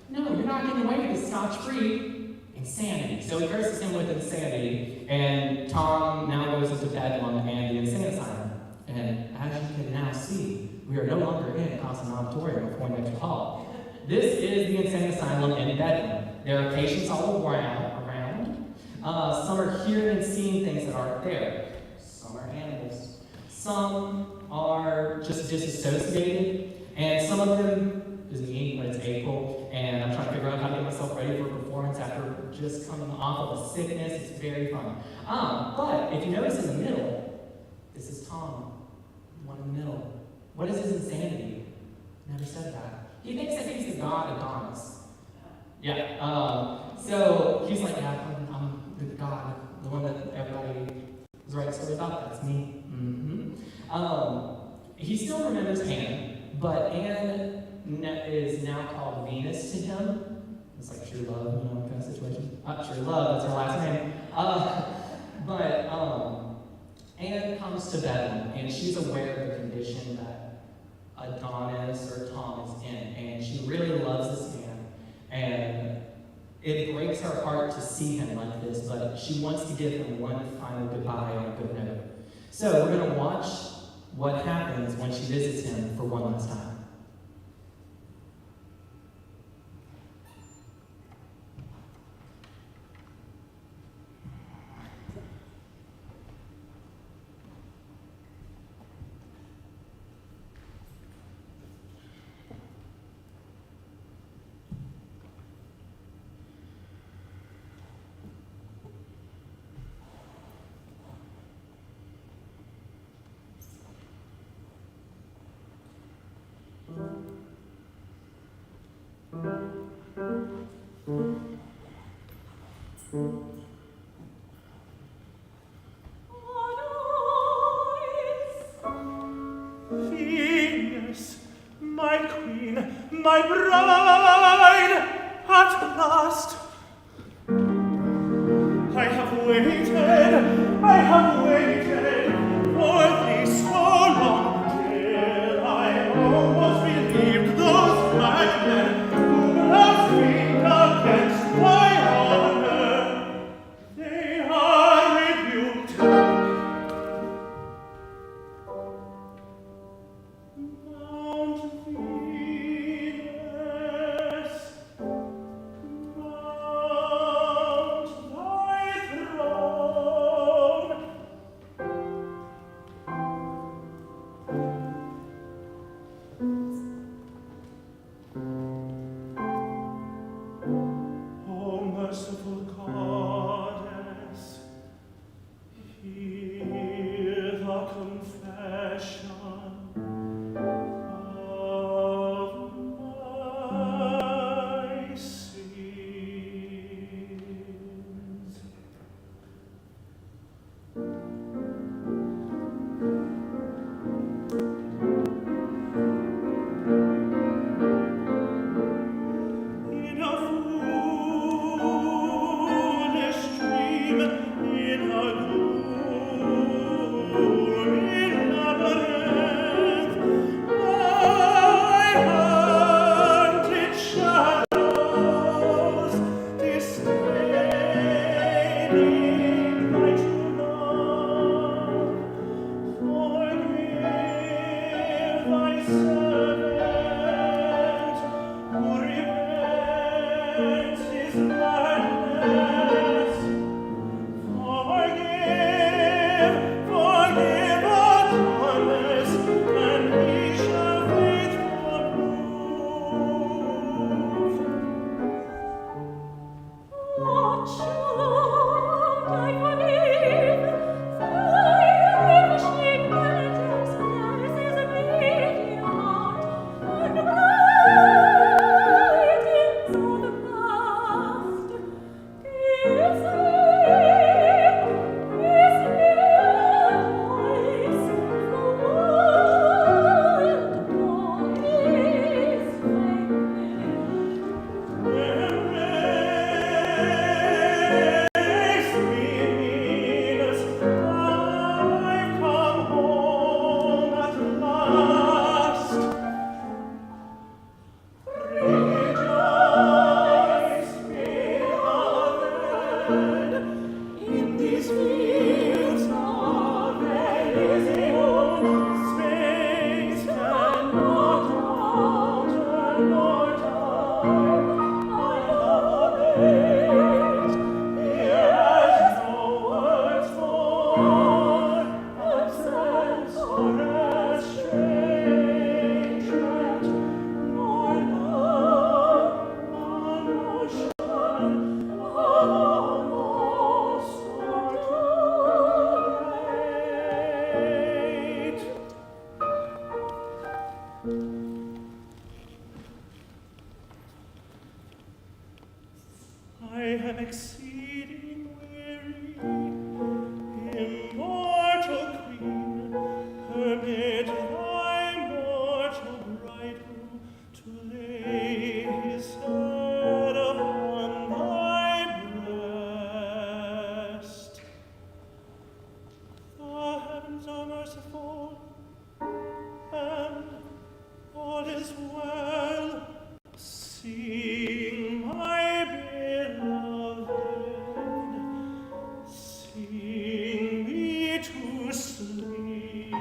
no, you're not getting away with this scotch-free. Insanity. So he curses him with insanity, and Tom now goes into Bedlam and the insane asylum. And as you can now see, we are no longer in Casa Auditorium of Poindexter Hall. This is the insane asylum in Bedlam. There are patients all around. Some are hearing and seeing things that aren't there. Some are animals. Some are just disassociated, and some of them is me when it's April, and I'm trying to figure out how to get myself ready for a performance after just coming off of a sickness. It's very fun. But if you notice in the middle, this is Tom, one in the middle. What is his insanity? Never said that. He thinks that he's the god Adonis. Yeah. So he's like, yeah, I'm the god, the one that everybody was writing stories about. That's me. He still remembers Anne, but Anne is now called Venus to him. It's like true love, kind of situation. True love, that's her last name. But Anne comes to Bedlam, and she's aware of the condition that Adonis or Tom is in, and she really loves this man, and it breaks her heart to see him like this, but she wants to give him one final goodbye on a good note. So we're going to watch what happens when she visits him for one last time. Venus, my queen, my bride, at last. I have waited for thee so long, till I almost believed those mad men who blasphemed against my honor. They are rebuked. Mount Venus, mount thy throne. O merciful goddess, hear the confession of my sin. I am exceeding weary. Immortal queen, permit thy mortal bridegroom to lay his head upon thy breast. The heavens are merciful, and all is well. Sing, my beloved, sing me to sleep.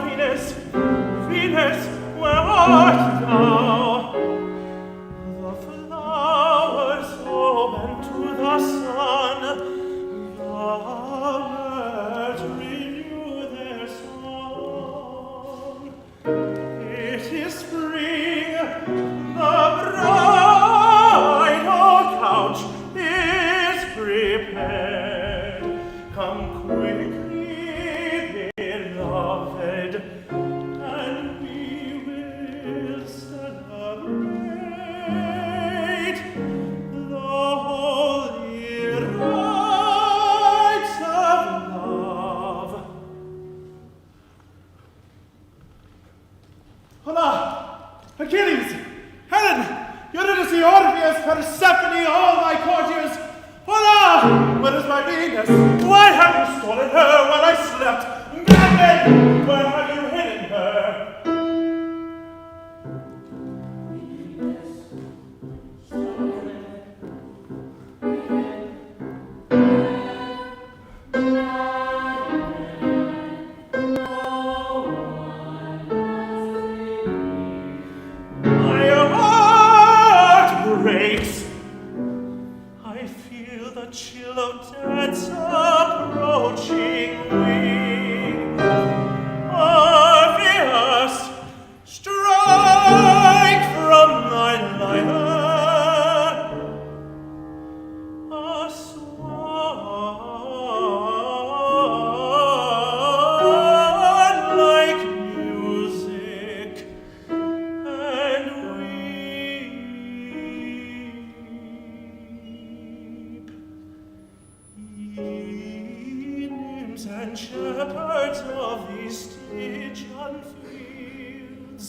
Venus, Venus, where art thou? The flowers open to the sun, the birds renew their song. It is spring, the bridal couch is prepared. Come quick. Venus, why have you stolen her while I slept? Madman, where have you hidden her? My heart breaks. I feel the chill of death's approaching wing. Orpheus, strike from thy lyre a swan-like music, and weep. Ye nymphs and shepherds of these Stygian fields,